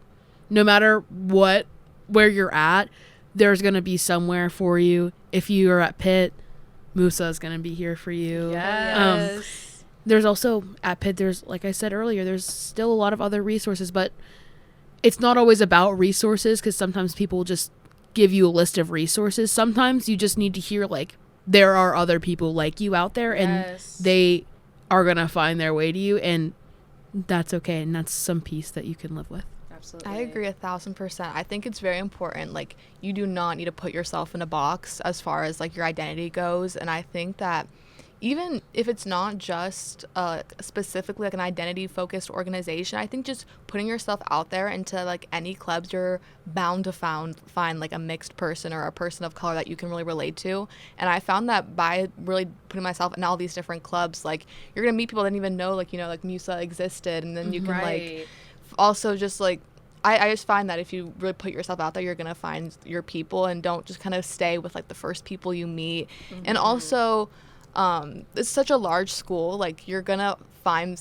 no matter where you're at, there's going to be somewhere for you. If you are at Pitt, Musa is going to be here for you. Yes. There's also, at Pitt, there's, like I said earlier, there's still a lot of other resources, but it's not always about resources, because sometimes people just give you a list of resources. Sometimes you just need to hear, like, there are other people like you out there, and they are going to find their way to you, and that's okay, and that's some peace that you can live with. Absolutely. I agree 1,000%. I think it's very important. Like, you do not need to put yourself in a box as far as, like, your identity goes. And I think that even if it's not just specifically like an identity focused organization, I think just putting yourself out there into, like, any clubs, you're bound to find like a mixed person or a person of color that you can really relate to. And I found that by really putting myself in all these different clubs, like, you're gonna meet people that didn't even know, like, you know, like Musa existed, and then you can like also just like, I just find that if you really put yourself out there, you're going to find your people, and don't just kind of stay with, like, the first people you meet. And also, it's such a large school. Like, you're going to find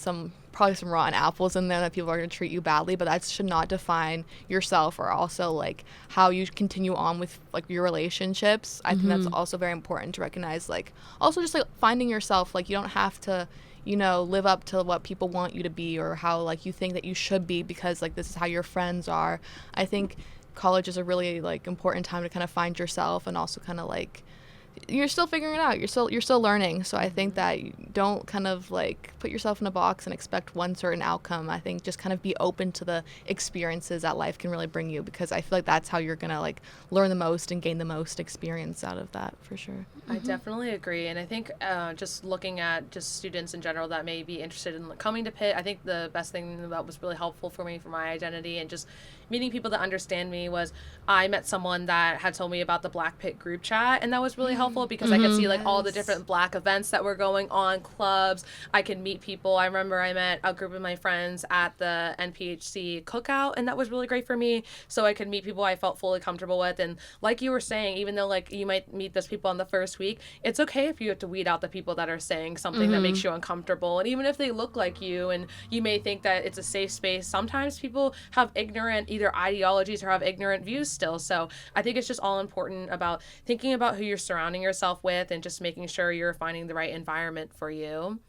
probably some rotten apples in there that people are going to treat you badly, but that should not define yourself, or also, like, how you continue on with, like, your relationships. I think that's also very important to recognize. Like, also just, like, finding yourself. Like, you don't have to, you know, live up to what people want you to be, or how, like, you think that you should be, because, like, this is how your friends are. I think college is a really, like, important time to kind of find yourself, and also kind of, like, you're still figuring it out. You're still learning. So I think that you don't kind of, like, put yourself in a box and expect one certain outcome. I think just kind of be open to the experiences that life can really bring you, because I feel like that's how you're going to, like, learn the most and gain the most experience out of that, for sure. I definitely agree. And I think just looking at just students in general that may be interested in coming to Pitt, I think the best thing that was really helpful for me for my identity and just meeting people that understand me was I met someone that had told me about the Black Pitt group chat, and that was really helpful, because I could see, like, all the different Black events that were going on, clubs. I could meet people. I remember I met a group of my friends at the NPHC cookout, and that was really great for me, so I could meet people I felt fully comfortable with. And like you were saying, even though, like, you might meet those people on the first week, it's okay if you have to weed out the people that are saying something that makes you uncomfortable. And even if they look like you and you may think that it's a safe space, sometimes people have ignorant either ideologies or have ignorant views still. So I think it's just all important about thinking about who you're surrounding yourself with, and just making sure you're finding the right environment for you.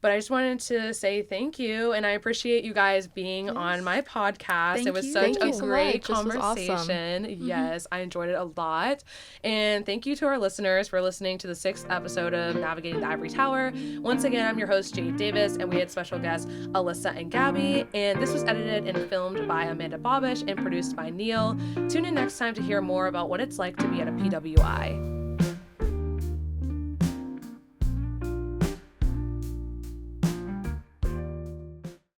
But I just wanted to say thank you, and I appreciate you guys being on my podcast. It was such a great conversation. Yes, I enjoyed it a lot. And thank you to our listeners for listening to the 6th episode of Navigating the Ivory Tower. Once again, I'm your host, Jade Davis, and we had special guests Alyssa and Gabby. And this was edited and filmed by Amanda Bobish and produced by Neil. Tune in next time to hear more about what it's like to be at a PWI.